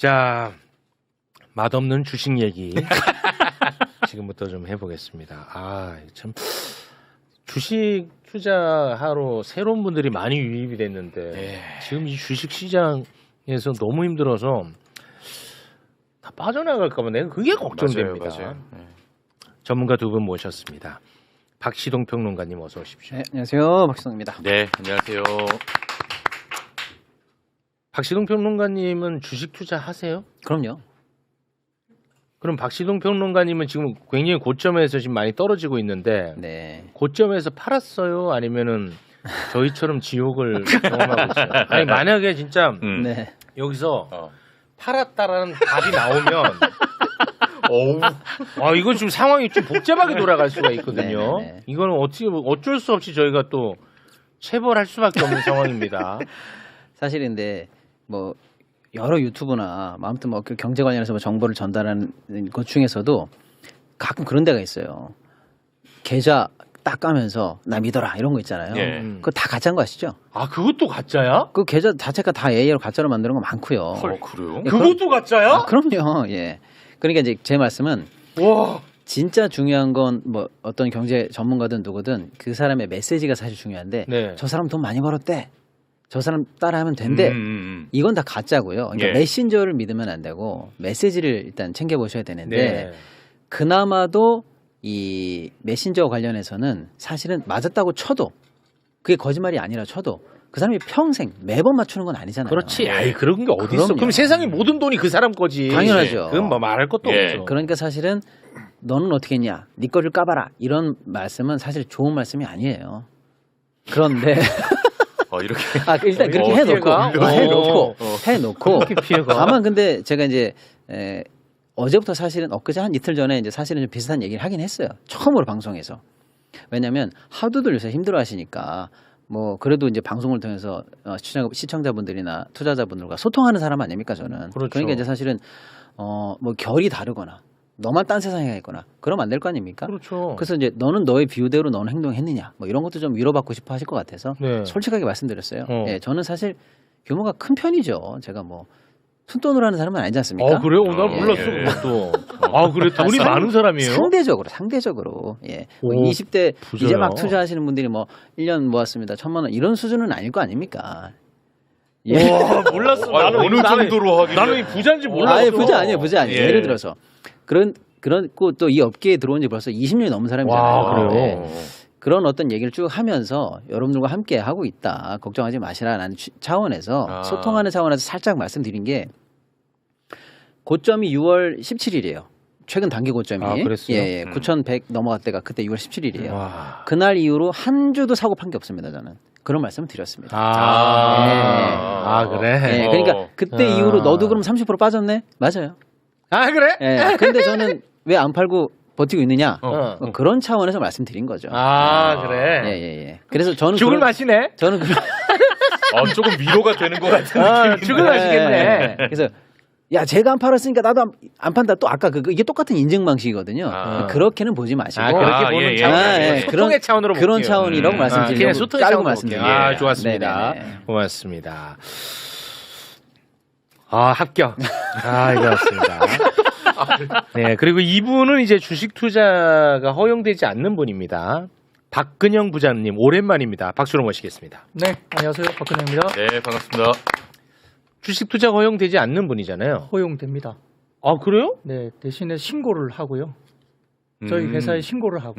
자, 맛없는 주식 얘기 지금부터 좀 해보겠습니다. 아, 참 주식 투자하러 새로운 분들이 많이 유입이 됐는데 지금 이 주식 시장에서 너무 힘들어서 다 빠져나갈까봐 내가 그게 걱정됩니다. 맞아요. 전문가 두 분 모셨습니다. 박시동 평론가님 어서 오십시오. 네, 안녕하세요. 박시동입니다. 네, 안녕하세요. 박시동 평론가님은 주식 투자하세요? 그럼요. 그럼 박시동 평론가님은 지금 굉장히 고점에서 지금 많이 떨어지고 있는데 네. 고점에서 팔았어요? 아니면은 저희처럼 지옥을 경험하고 있어요? 아니 만약에 진짜 네. 여기서 팔았다라는 답이 나오면 이거 지금 상황이 좀 복잡하게 돌아갈 수가 있거든요. 네. 이거는 어쩔 수 없이 저희가 또 체벌할 수밖에 없는 상황입니다. 사실인데 뭐 여러 유튜브나 아무튼 뭐 경제 관련해서 뭐 정보를 전달하는 것 중에서도 가끔 그런 데가 있어요. 계좌 딱 까면서 나 믿어라 이런 거 있잖아요. 예. 그거 다 가짜인 거 아시죠? 아 그것도 가짜야? 그 계좌 자체가 다 AI로 가짜로 만드는 거 많고요. 그래요? 예, 그것도 가짜야? 아, 그럼요. 예. 그러니까 이제 제 말씀은 와. 진짜 중요한 건 뭐 어떤 경제 전문가든 누구든 그 사람의 메시지가 사실 중요한데 네. 저 사람 돈 많이 벌었대. 저 사람 따라하면 된대. 이건 다 가짜고요. 그러니까 예. 메신저를 믿으면 안 되고 메시지를 일단 챙겨 보셔야 되는데 네. 그나마도 이 메신저 관련해서는 사실은 맞았다고 쳐도 그게 거짓말이 아니라 쳐도 그 사람이 평생 매번 맞추는 건 아니잖아요. 그렇지. 아이 그런 게 어디 있어? 그럼요. 그럼 세상의 모든 돈이 그 사람 거지. 당연하죠. 그건 뭐 말할 것도 예. 없죠. 그러니까 사실은 너는 어떻게 했냐? 네 거를 까봐라. 이런 말씀은 사실 좋은 말씀이 아니에요. 그런데 이렇게. 일단 그렇게 해놓고 피해가? 해놓고 그렇게 피해가? 다만 근데 제가 이제 어제부터 사실은 엊그제 한 이틀 전에 이제 사실은 좀 비슷한 얘기를 하긴 했어요. 처음으로 방송에서. 왜냐하면 하도들 요새 힘들어하시니까 뭐 그래도 이제 방송을 통해서 시청자분들이나 투자자분들과 소통하는 사람 아닙니까 저는. 그렇죠. 그러니까 이제 사실은 뭐 결이 다르거나 너만 딴 세상에 가 있거나 그러면 안 될 거 아닙니까? 그렇죠. 그래서 이제 너는 너의 비유대로 너는 행동했느냐 뭐 이런 것도 좀 위로받고 싶어 하실 것 같아서 네. 솔직하게 말씀드렸어요. 어. 예, 저는 사실 규모가 큰 편이죠. 제가 뭐 순돈으로 하는 사람은 아니지 않습니까? 그래요? 난 예. 몰랐어 예. 그것도. 그래 돈이 많은 사람이에요? 상대적으로. 예. 뭐 20대 부자요? 이제 막 투자하시는 분들이 뭐 1년 모았습니다. 1,000만 원 이런 수준은 아닐 거 아닙니까? 예. 와 몰랐어. 어느 정도로 하길래. 나는 이 부자인지 몰랐어. 아예 부자 아니에요. 예. 예를 들어서 그렇고 또 이 업계에 들어온 지 벌써 20년이 넘은 사람이잖아요. 와, 그래요? 네. 그런 어떤 얘기를 쭉 하면서 여러분들과 함께 하고 있다. 걱정하지 마시라는 차원에서 소통하는 차원에서 살짝 말씀드린 게 고점이 6월 17일이에요. 최근 단기 고점이. 그랬어요? 예, 9,100 넘어갈 때가 그때 6월 17일이에요. 와. 그날 이후로 한 주도 사고 판 게 없습니다. 저는. 그런 말씀을 드렸습니다. 그래? 예, 그러니까 그때 이후로 너도 그럼 30% 빠졌네? 맞아요. 그래? 예. 근데 저는 왜 안 팔고 버티고 있느냐? 그런 차원에서 말씀드린 거죠. 그래? 예. 그래서 저는 죽을 맛이네? 저는 조금 위로가 되는 것 같은 느낌인데. 죽을 맛이겠네. 그래서 야 제가 안 팔았으니까 나도 안 판다. 또 아까 이게 똑같은 인증 방식이거든요. 그렇게는 보지 마시고 그렇게 보는 차원. 소통의 차원으로 그런 볼게요. 차원이라고 말씀드리려고 소통의 깔고 차원으로 말씀드릴게요. 볼게요. 좋았습니다. 네네네. 고맙습니다. 합격. 이거 맞습니다. 네, 그리고 이분은 이제 주식 투자가 허용되지 않는 분입니다. 박근영 부장님 오랜만입니다. 박수로 모시겠습니다. 네, 안녕하세요. 박근혜입니다. 네, 반갑습니다. 주식 투자 허용되지 않는 분이잖아요. 허용됩니다. 그래요? 네, 대신에 신고를 하고요. 저희 회사에 신고를 하고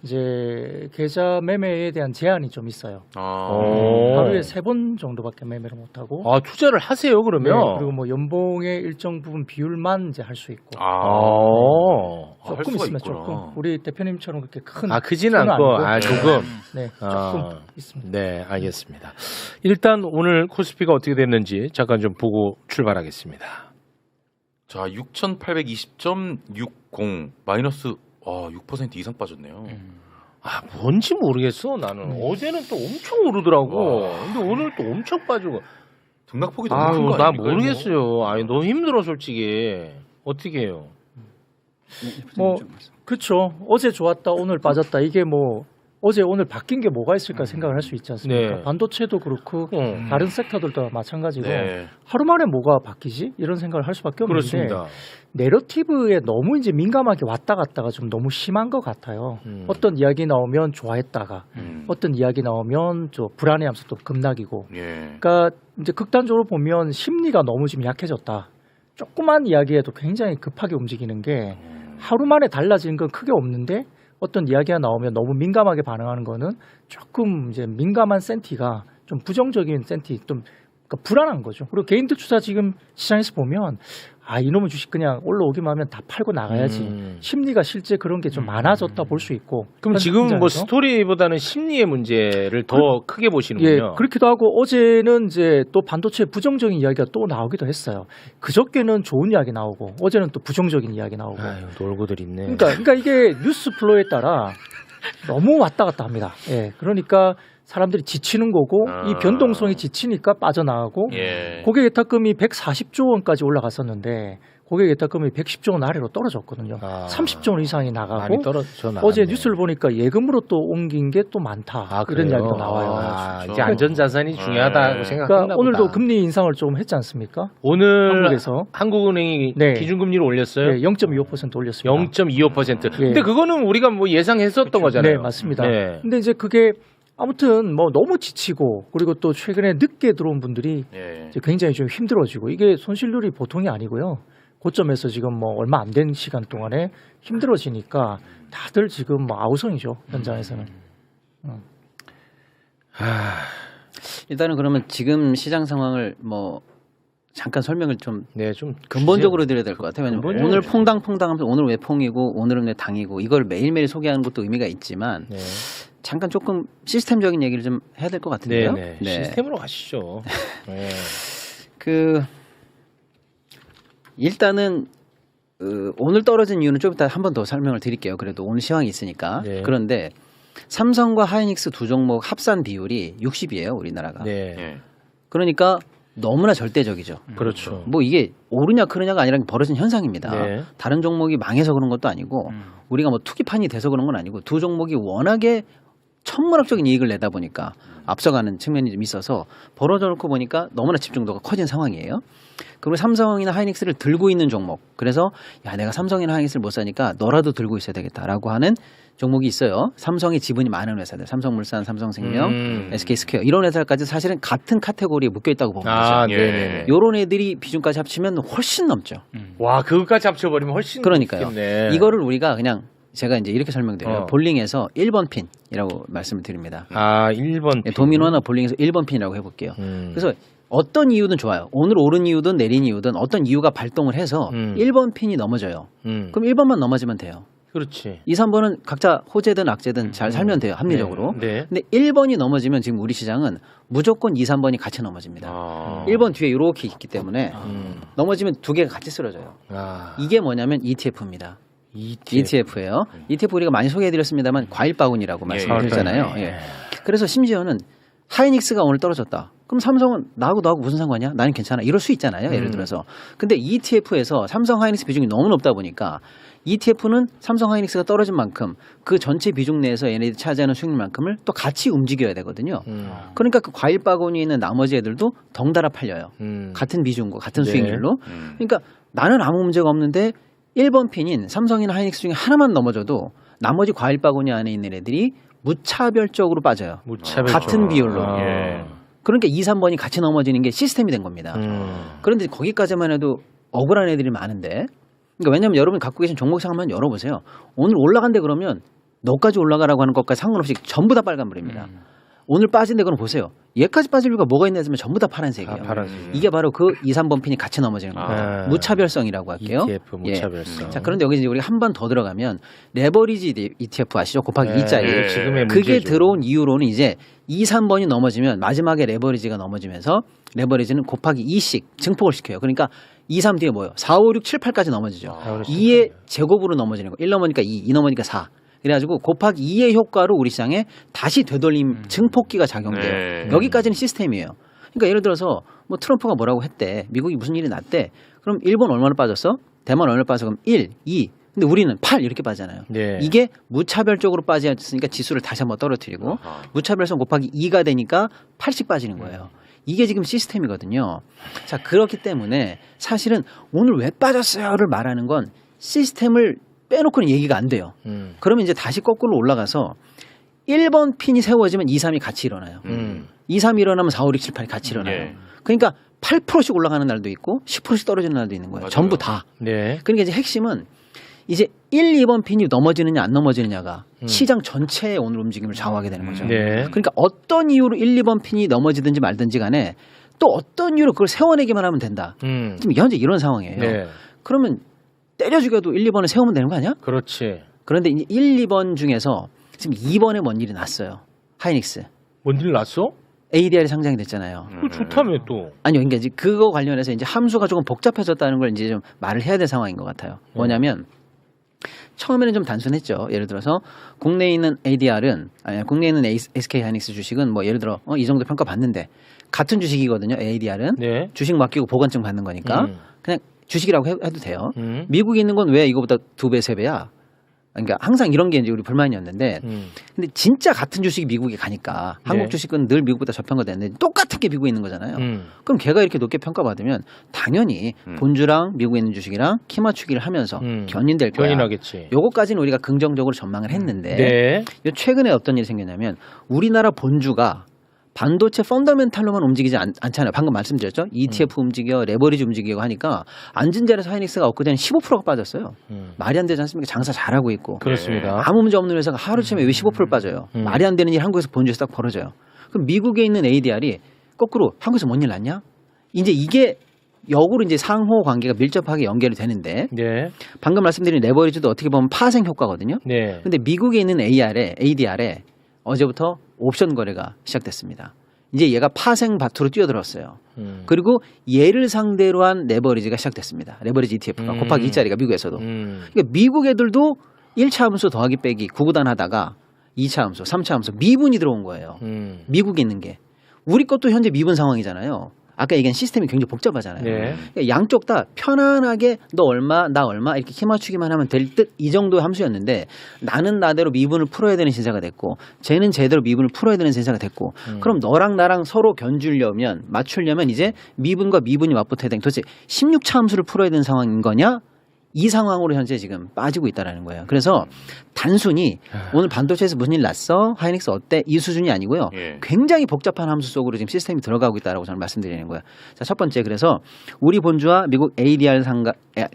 이제 계좌 매매에 대한 제한이 좀 있어요. 하루에 3번 정도밖에 매매를 못 하고. 투자를 하세요 그러면? 네, 그리고 뭐 연봉의 일정 부분 비율만 이제 할 수 있고. 조금 있으면 조금. 우리 대표님처럼 그렇게 큰. 크지는 않고 조금. 네, 조금 있습니다. 네, 알겠습니다. 일단 오늘 코스피가 어떻게 됐는지 잠깐 좀 보고 출발하겠습니다. 자, 6,820.60 마이너스 6% 이상 빠졌네요. 뭔지 모르겠어 나는. 어제는 또 엄청 오르더라고. 근데 오늘 또 엄청 빠지고. 등락폭이 너무 큰 거 나 아닙니까? 모르겠어요. 너무 힘들어 솔직히. 어떻게 해요? 뭐 그렇죠. 어제 좋았다 오늘 빠졌다 이게 뭐 어제 오늘 바뀐 게 뭐가 있을까 생각을 할 수 있지 않습니까? 네. 반도체도 그렇고 다른 섹터들도 마찬가지고 네. 하루 만에 뭐가 바뀌지? 이런 생각을 할 수밖에 없는데 그렇습니다. 내러티브에 너무 이제 민감하게 왔다 갔다가 좀 너무 심한 것 같아요. 어떤 이야기 나오면 좋아했다가 어떤 이야기 나오면 저 불안해하면서 또 급락이고. 예. 그러니까 이제 극단적으로 보면 심리가 너무 지금 약해졌다. 조그만 이야기에도 굉장히 급하게 움직이는 게 하루 만에 달라지는 건 크게 없는데 어떤 이야기가 나오면 너무 민감하게 반응하는 거는 조금 이제 민감한 센티가 좀 부정적인 센티 좀 그러니까 불안한 거죠. 그리고 개인들 투자 지금 시장에서 보면 아 이놈의 주식 그냥 올라오기만 하면 다 팔고 나가야지. 심리가 실제 그런 게 좀 많아졌다 볼 수 있고. 그럼 지금 뭐 현장에서. 스토리보다는 심리의 문제를 더 크게 보시는군요. 예, 그렇기도 하고 어제는 이제 또 반도체 부정적인 이야기가 또 나오기도 했어요. 그저께는 좋은 이야기 나오고 어제는 또 부정적인 이야기 나오고. 아유, 놀고들 있네. 그러니까 이게 뉴스 플로우에 따라 너무 왔다 갔다 합니다. 예, 그러니까 사람들이 지치는 거고 이 변동성이 지치니까 빠져나가고 예. 고객 예탁금이 140조 원까지 올라갔었는데 고객 예탁금이 110조 원 아래로 떨어졌거든요. 30조 원 이상이 나가고 많이 떨어져 나갔네. 어제 뉴스를 보니까 예금으로 또 옮긴 게 또 많다. 이런 그래요? 이야기도 나와요. 아, 이제 안전자산이 중요하다고 생각했나 그러니까 오늘도 보다. 금리 인상을 좀 했지 않습니까? 오늘 한국에서 한국은행이 네. 기준금리를 올렸어요. 네, 0.25% 올렸습니다. 0.25%. 예. 근데 그거는 우리가 뭐 예상했었던 거잖아요. 네, 맞습니다. 네. 근데 이제 그게 아무튼 뭐 너무 지치고 그리고 또 최근에 늦게 들어온 분들이 예. 이제 굉장히 좀 힘들어지고 이게 손실률이 보통이 아니고요. 고점에서 지금 뭐 얼마 안 된 시간 동안에 힘들어지니까 다들 지금 뭐 아우성이죠 현장에서는. 일단은 그러면 지금 시장 상황을 뭐 잠깐 설명을 좀 네, 좀 근본적으로 드려야 될 것 같아요. 왜냐면 근본적으로 오늘 퐁당퐁당하면서 오늘 왜 퐁이고 오늘은 왜 당이고 이걸 매일매일 소개하는 것도 의미가 있지만 네. 잠깐 조금 시스템적인 얘기를 좀 해야 될 것 같은데요. 네, 시스템으로 가시죠. 네. 그 일단은 오늘 떨어진 이유는 좀 이따 한 번 더 설명을 드릴게요. 그래도 오늘 시황이 있으니까. 네. 그런데 삼성과 하이닉스 두 종목 합산 비율이 60이에요, 우리나라가. 네. 예. 그러니까 너무나 절대적이죠. 그렇죠. 뭐 이게 오르냐 그러냐가 아니라 벌어진 현상입니다. 네. 다른 종목이 망해서 그런 것도 아니고 우리가 뭐 투기판이 돼서 그런 건 아니고 두 종목이 워낙에 천문학적인 이익을 내다 보니까 앞서가는 측면이 좀 있어서 벌어져 놓고 보니까 너무나 집중도가 커진 상황이에요. 그리고 삼성이나 하이닉스를 들고 있는 종목. 그래서 야 내가 삼성이나 하이닉스를 못 사니까 너라도 들고 있어야 되겠다라고 하는 종목이 있어요. 삼성의 지분이 많은 회사들. 삼성물산, 삼성생명, SK스퀘어 이런 회사까지 사실은 같은 카테고리에 묶여 있다고 보면 아, 되죠. 네네. 요런 애들이 비중까지 합치면 훨씬 넘죠. 와, 그것까지 합쳐버리면 훨씬 그러니까요. 좋겠네. 이거를 우리가 그냥 제가 이제 이렇게 설명드려요. 어. 볼링에서 1번 핀이라고 말씀을 드립니다. 아, 1번. 예, 도미노나 볼링에서 1번 핀이라고 해볼게요. 음. 그래서 어떤 이유든 좋아요. 오늘 오른 이유든 내린 이유든 어떤 이유가 발동을 해서 1번 핀이 넘어져요. 그럼 1번만 넘어지면 돼요. 그렇지. 2, 3번은 각자 호재든 악재든 잘 살면 돼요. 합리적으로. 네. 근데 1번이 넘어지면 지금 우리 시장은 무조건 2, 3번이 같이 넘어집니다. 아. 1번 뒤에 이렇게 있기 때문에 넘어지면 두 개가 같이 쓰러져요. 아, 이게 뭐냐면 ETF입니다. ETF. ETF예요. ETF 우리가 많이 소개해드렸습니다만 과일 바구니라고 말씀드렸잖아요. 예. 그래서 심지어는 하이닉스가 오늘 떨어졌다. 그럼 삼성은 나하고 무슨 상관이야? 나는 괜찮아. 이럴 수 있잖아요. 예를 들어서. 근데 ETF에서 삼성 하이닉스 비중이 너무 높다 보니까 ETF는 삼성 하이닉스가 떨어진 만큼 그 전체 비중 내에서 얘네들이 차지하는 수익률만큼을 또 같이 움직여야 되거든요. 그러니까 그 과일 바구니에 있는 나머지 애들도 덩달아 팔려요. 같은 비중과 같은 네. 수익률로. 그러니까 나는 아무 문제가 없는데 1번 핀인 삼성이나 하이닉스 중에 하나만 넘어져도 나머지 과일 바구니 안에 있는 애들이 무차별적으로 빠져요. 무차별. 같은 비율로. 예. 그러니까 2, 3번이 같이 넘어지는 게 시스템이 된 겁니다. 그런데 거기까지만 해도 억울한 애들이 많은데 그러니까 왜냐하면 여러분이 갖고 계신 종목상 한번 열어보세요. 오늘 올라간대 그러면 너까지 올라가라고 하는 것까지 상관없이 전부 다 빨간불입니다. 오늘 빠진데 그럼 보세요. 얘까지 빠질 이유가 뭐가 있나 했으면 전부 다 파란색이에요. 다 파란색이에요. 이게 바로 그 2, 3번 핀이 같이 넘어지는 겁니다. 아. 무차별성이라고 할게요. ETF 무차별성. 예. 자, 그런데 여기 이제 우리가 한 번 더 들어가면 레버리지 ETF 아시죠? 곱하기 네, 2자리. 네. 지금의 그게 문제죠. 들어온 이유로는 이제 2, 3번이 넘어지면 마지막에 레버리지가 넘어지면서 레버리지는 곱하기 2씩 증폭을 시켜요. 그러니까 2, 3 뒤에 뭐예요? 4, 5, 6, 7, 8까지 넘어지죠. 2의 제곱으로 넘어지는 거. 1 넘으니까 2, 2 넘으니까 4. 그래가지고 곱하기 2의 효과로 우리 시장에 다시 되돌림 증폭기가 작용돼요. 네. 여기까지는 시스템이에요. 그러니까 예를 들어서 뭐 트럼프가 뭐라고 했대. 미국이 무슨 일이 났대. 그럼 일본 얼마나 빠졌어? 대만 얼마나 빠졌어? 그럼 1, 2. 근데 우리는 8 이렇게 빠지잖아요. 네. 이게 무차별적으로 빠졌으니까 지수를 다시 한번 떨어뜨리고 아하. 무차별성 곱하기 2가 되니까 8씩 빠지는 거예요. 이게 지금 시스템이거든요. 자, 그렇기 때문에 사실은 오늘 왜 빠졌어요를 말하는 건 시스템을 빼놓고는 얘기가 안 돼요. 그러면 이제 다시 거꾸로 올라가서 1번 핀이 세워지면 2, 3이 같이 일어나요. 2, 3이 일어나면 4, 5, 6, 7, 8이 같이 일어나요. 예. 그러니까 8%씩 올라가는 날도 있고 10%씩 떨어지는 날도 있는 거예요. 맞아요. 전부 다. 네. 그러니까 이제 핵심은 이제 1, 2번 핀이 넘어지느냐 안 넘어지느냐가 시장 전체의 오늘 움직임을 좌우하게 되는 거죠. 네. 그러니까 어떤 이유로 1, 2번 핀이 넘어지든지 말든지 간에 또 어떤 이유로 그걸 세워내기만 하면 된다. 지금 현재 이런 상황이에요. 네. 그러면 때려 죽여도 1, 2번을 세우면 되는 거 아니야? 그렇지. 그런데 이제 1, 2번 중에서 지금 2번에 뭔 일이 났어요. 하이닉스. 뭔 일 났어? ADR이 상장이 됐잖아요. 그거 좋다며 또. 아니요, 그러니까 이제 그거 관련해서 이제 함수가 조금 복잡해졌다는 걸 이제 좀 말을 해야 될 상황인 것 같아요. 뭐냐면 처음에는 좀 단순했죠. 예를 들어서 국내에 있는 ADR은 아니 국내에 있는 SK 하이닉스 주식은 뭐 예를 들어 이 정도 평가 받는데 같은 주식이거든요. ADR은 네. 주식 맡기고 보관증 받는 거니까 그냥 주식이라고 해도 돼요. 미국에 있는 건 왜 이거보다 2배, 3배야? 그러니까 항상 이런 게 이제 우리 불만이었는데 근데 진짜 같은 주식이 미국에 가니까 한국 주식은 늘 미국보다 저평가되는데 똑같은 게 미국에 있는 거잖아요. 그럼 걔가 이렇게 높게 평가받으면 당연히 본주랑 미국에 있는 주식이랑 키 맞추기를 하면서 견인될 거야. 견인하겠지. 요거까지는 우리가 긍정적으로 전망을 했는데 네. 요 최근에 어떤 일이 생겼냐면 우리나라 본주가 반도체 펀더멘탈로만 움직이지 않잖아요. 방금 말씀드렸죠. ETF 움직여, 레버리지 움직이고 하니까 앉은 자리에서 하이닉스가 엊그제는 15%가 빠졌어요. 말이 안 되지 않습니까? 장사 잘하고 있고. 그렇습니다. 아무 문제 없는 회사가 하루쯤에 왜 15% 빠져요? 말이 안 되는 일 한국에서 본주에서 딱 벌어져요. 그럼 미국에 있는 ADR이 거꾸로 한국에서 뭔 일 났냐? 이제 이게 역으로 이제 상호 관계가 밀접하게 연결이 되는데 네. 방금 말씀드린 레버리지도 어떻게 보면 파생 효과거든요. 네. 근데 미국에 있는 ADR에 어제부터 옵션 거래가 시작됐습니다. 이제 얘가 파생 밭으로 뛰어들었어요. 그리고 얘를 상대로 한 레버리지가 시작됐습니다. 레버리지 ETF가 곱하기 2짜리가 미국에서도. 그러니까 미국 애들도 1차 함수 더하기 빼기 구구단 하다가 2차 함수, 3차 함수 미분이 들어온 거예요. 미국에 있는 게. 우리 것도 현재 미분 상황이잖아요. 아까 얘기한 시스템이 굉장히 복잡하잖아요. 네. 그러니까 양쪽 다 편안하게 너 얼마 나 얼마 이렇게 키 맞추기만 하면 될 듯 이 정도의 함수였는데 나는 나대로 미분을 풀어야 되는 신사가 됐고 쟤는 제대로 미분을 풀어야 되는 신사가 됐고 그럼 너랑 나랑 서로 견주려면 맞추려면 이제 미분과 미분이 맞붙어야 되는 도대체 16차 함수를 풀어야 되는 상황인 거냐? 이 상황으로 현재 지금 빠지고 있다라는 거예요. 그래서 단순히 오늘 반도체에서 무슨 일 났어? 하이닉스 어때? 이 수준이 아니고요. 예. 굉장히 복잡한 함수 속으로 지금 시스템이 들어가고 있다라고 저는 말씀드리는 거예요. 자, 첫 번째 그래서 우리 본주와 미국 ADR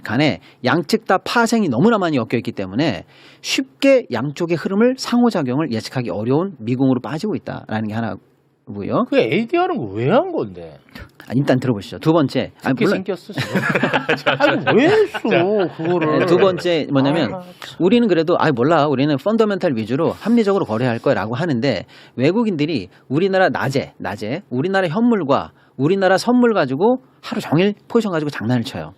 간에 양측 다 파생이 너무나 많이 엮여 있기 때문에 쉽게 양쪽의 흐름을 상호작용을 예측하기 어려운 미궁으로 빠지고 있다라는 게 하나고요. 그 ADR은 왜 한 건데? 일단 들어보시죠. 두 번째, 그게 생겼어. 아니 왜 했어 그거를? 두 번째 뭐냐면 우리는 그래도 몰라 우리는 펀더멘탈 위주로 합리적으로 거래할 거라고 하는데 외국인들이 우리나라 낮에 우리나라 현물과 우리나라 선물 가지고 하루 종일 포지션 가지고 장난을 쳐요.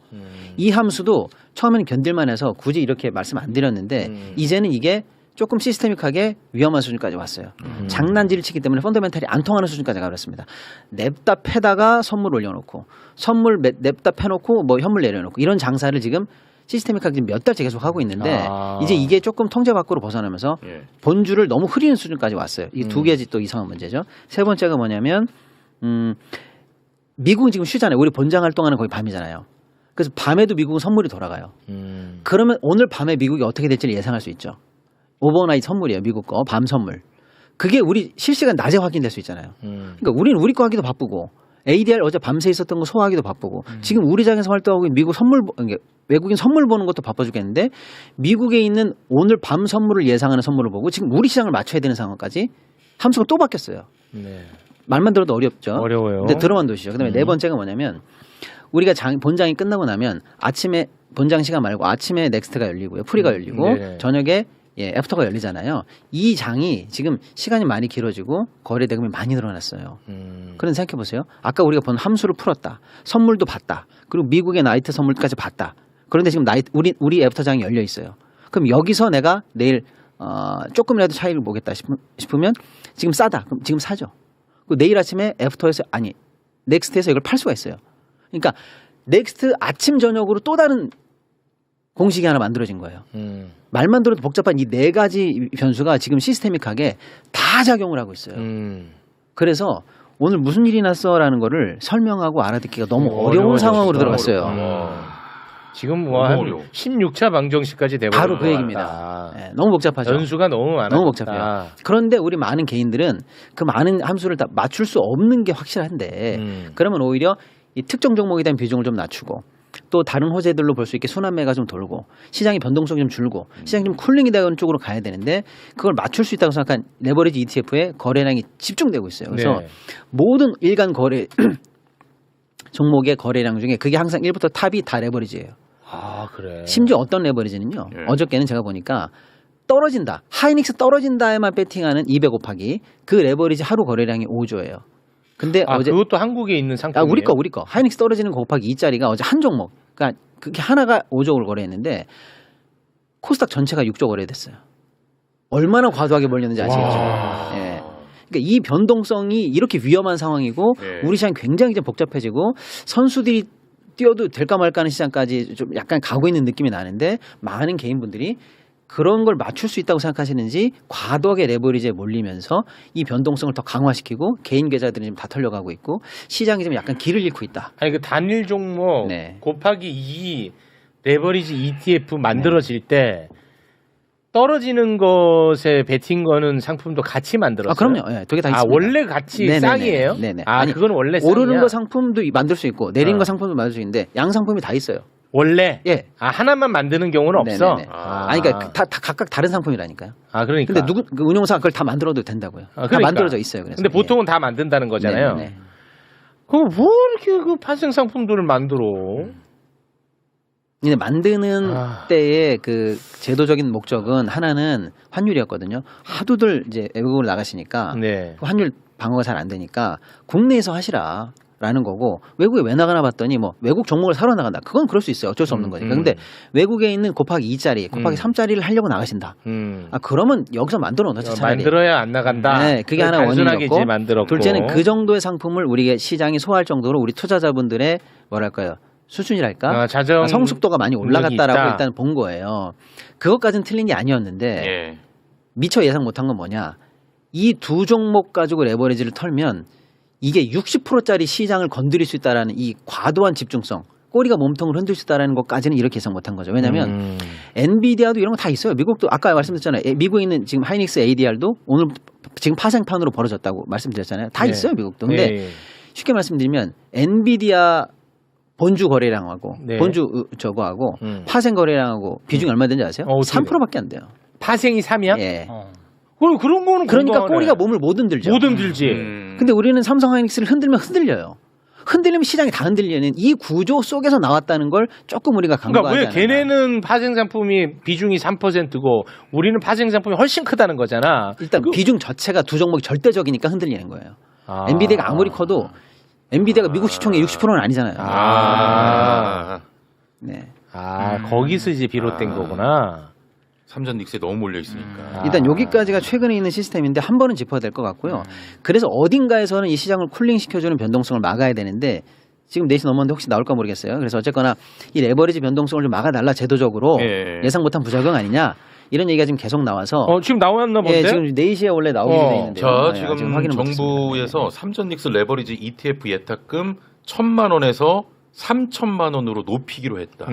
이 함수도 처음에는 견딜만 해서 굳이 이렇게 말씀 안 드렸는데 이제는 이게 조금 시스테믹하게 위험한 수준까지 왔어요. 장난질을 치기 때문에 펀더멘탈이 안 통하는 수준까지 가버렸습니다. 냅다 패다가 선물 올려놓고 선물 냅다 패놓고 뭐 현물 내려놓고 이런 장사를 지금 시스테믹하게 지금 몇 달째 계속 하고 있는데 이제 이게 조금 통제 밖으로 벗어나면서 본주를 너무 흐리는 수준까지 왔어요. 이 두 개지 또 이상한 문제죠. 세 번째가 뭐냐면 미국은 지금 쉬잖아요. 우리 본장 활동하는 거의 밤이잖아요. 그래서 밤에도 미국은 선물이 돌아가요. 그러면 오늘 밤에 미국이 어떻게 될지를 예상할 수 있죠. 오버나잇 선물이에요. 미국 거. 밤 선물. 그게 우리 실시간 낮에 확인될 수 있잖아요. 그러니까 우리는 우리 거 하기도 바쁘고 ADR 어제 밤새 있었던 거 소화하기도 바쁘고 지금 우리 장에서 활동하고 있는 미국 선물 외국인 선물 보는 것도 바빠 죽겠는데 미국에 있는 오늘 밤 선물을 예상하는 선물을 보고 지금 우리 시장을 맞춰야 되는 상황까지 함수가 또 바뀌었어요. 네. 말만 들어도 어렵죠. 어려워요. 근데 들어만 두시죠. 그다음에 네 번째가 뭐냐면 우리가 본장이 끝나고 나면 아침에 본장 시간 말고 아침에 넥스트가 열리고요. 프리가 열리고 네. 저녁에 애프터가 열리잖아요. 이 장이 지금 시간이 많이 길어지고 거래 대금이 많이 늘어났어요. 그런 생각해 보세요. 아까 우리가 본 함수를 풀었다. 선물도 봤다. 그리고 미국의 나이트 선물까지 봤다. 그런데 지금 우리 애프터 장이 열려 있어요. 그럼 여기서 내가 내일 조금이라도 차이를 보겠다 싶으면 지금 싸다. 그럼 지금 사죠. 그리고 내일 아침에 애프터에서 넥스트에서 이걸 팔 수가 있어요. 그러니까 넥스트 아침 저녁으로 또 다른 공식이 하나 만들어진 거예요. 말만 들어도 복잡한 이 네 가지 변수가 지금 시스테믹하게 다 작용을 하고 있어요. 그래서 오늘 무슨 일이 났어라는 거를 설명하고 알아듣기가 너무 어려운 상황으로 들어갔어요. 지금 뭐 한 16차 방정식까지 되고 바로 그 얘기입니다. 네, 너무 복잡하죠. 변수가 너무 많아. 너무 복잡해요. 그런데 우리 많은 개인들은 그 많은 함수를 다 맞출 수 없는 게 확실한데 그러면 오히려 이 특정 종목에 대한 비중을 좀 낮추고 또 다른 호재들로 볼 수 있게 순환매가 좀 돌고 시장의 변동성이 좀 줄고 시장이 좀 쿨링이 되는 쪽으로 가야 되는데 그걸 맞출 수 있다고 생각한 레버리지 ETF의 거래량이 집중되고 있어요. 그래서 네. 모든 일간 거래 종목의 거래량 중에 그게 항상 1부터 탑이 다 레버리지예요. 아, 그래. 심지어 어떤 레버리지는요. 어저께는 제가 보니까 떨어진다. 하이닉스 떨어진다에만 배팅하는 200 곱하기 그 레버리지 하루 거래량이 5조예요. 근데 어제 그것도 한국에 있는 상품이에요. 우리 거. 하이닉스 떨어지는 거 곱하기 2짜리가 어제 한 종목. 그러니까 그게 하나가 5조를 거래했는데 코스닥 전체가 6조 거래됐어요. 얼마나 과도하게 몰렸는지 아시겠죠? 예. 그러니까 이 변동성이 이렇게 위험한 상황이고 우리 시장이 굉장히 좀 복잡해지고 선수들이 뛰어도 될까 말까 하는 시장까지 좀 약간 가고 있는 느낌이 나는데 많은 개인분들이 그런 걸 맞출 수 있다고 생각하시는지 과도하게 레버리지에 몰리면서 이 변동성을 더 강화시키고 개인 계좌들이 지금 다 털려가고 있고 시장이 좀 약간 길을 잃고 있다. 아니 그 단일 종목 곱하기 2 레버리지 ETF 만들어질 때 떨어지는 것에 베팅 거는 상품도 같이 만들었어요. 그럼요. 네, 두 개 다 있습니다. 원래 같이 쌍이에요? 네네. 아니, 그건 원래 쌍이야. 오르는 거 상품도 만들 수 있고 내리는 거 상품도 만들 수 있는데 양 상품이 다 있어요. 원래? 예. 하나만 만드는 경우는 없어? 아니, 그러니까 다 각각 다른 상품이라니까요. 그러니까. 근데 그 운용사가 그걸 다 만들어도 된다고요. 그러니까. 다 만들어져 있어요. 그래서. 근데 보통은 다 만든다는 거잖아요. 그럼 뭐 이렇게 그 파생 상품들을 만들어? 근데 만드는 때의 그 제도적인 목적은 하나는 환율이었거든요. 하도들 이제 외국으로 나가시니까 그 환율 방어가 잘 안 되니까 국내에서 하시라. 라는 거고 외국에 왜 나가나 봤더니 뭐 외국 종목을 사러 나간다. 그건 그럴 수 있어요. 어쩔 수 없는 거니까. 근데 외국에 있는 곱하기 2짜리, 곱하기 3짜리를 하려고 나가신다. 그러면 여기서 만들어 놓자 차라리. 만들어야 안 나간다. 네, 그게 하나 원인이었고 만들었고. 둘째는 그 정도의 상품을 우리 시장이 소화할 정도로 우리 투자자분들의 뭐랄까요. 수준이랄까? 성숙도가 많이 올라갔다라고 일단 본 거예요. 그것까지는 틀린 게 아니었는데 미처 예상 못한 건 뭐냐. 이 두 종목 가지고 레버리지를 털면 이게 60%짜리 시장을 건드릴 수 있다라는 이 과도한 집중성, 꼬리가 몸통을 흔들 수 있다라는 것까지는 이렇게 예상 못한 거죠. 왜냐하면 엔비디아도 이런 거 다 있어요. 미국도 아까 말씀드렸잖아요. 미국에 있는 지금 하이닉스 ADR도 오늘 지금 파생판으로 벌어졌다고 말씀드렸잖아요. 다 있어요, 미국도. 근데 쉽게 말씀드리면 엔비디아 본주 거래량하고 본주 저거하고 파생 거래량하고 비중이 얼마 되는지 아세요? 3%밖에 안 돼요. 파생이 3이야? 예. 그런 거는 그러니까 꼬리가 몸을 못 흔들죠. 못 흔들지. 근데 우리는 삼성 하이닉스를 흔들면 흔들려요. 흔들리면 시장이 다 흔들리는 이 구조 속에서 나왔다는 걸 조금 우리가 간과하지 않나. 그러니까 왜 걔네는 파생 상품이 비중이 3%고 우리는 파생 상품이 훨씬 크다는 거잖아. 일단 비중 자체가 두 종목이 절대적이니까 흔들리는 거예요. 엔비디아가 아무리 커도 엔비디아가 미국 시총의 60%는 아니잖아요. 거기서 이제 비롯된 거구나. 삼전 닉스에 너무 몰려 있으니까. 일단 여기까지가 최근에 있는 시스템인데 한 번은 짚어야 될 것 같고요. 그래서 어딘가에서는 이 시장을 쿨링시켜주는 변동성을 막아야 되는데 지금 4시 넘었는데 혹시 나올까 모르겠어요. 그래서 어쨌거나 이 레버리지 변동성을 좀 막아달라 제도적으로 예상 못한 부작용 아니냐 이런 얘기가 지금 계속 나와서 지금 나왔나 본데? 지금 4시에 원래 나오기로 돼 있는데 자, 지금 정부에서 삼전닉스 레버리지 ETF 예탁금 1,000만 원에서 3천만 원으로 높이기로 했다.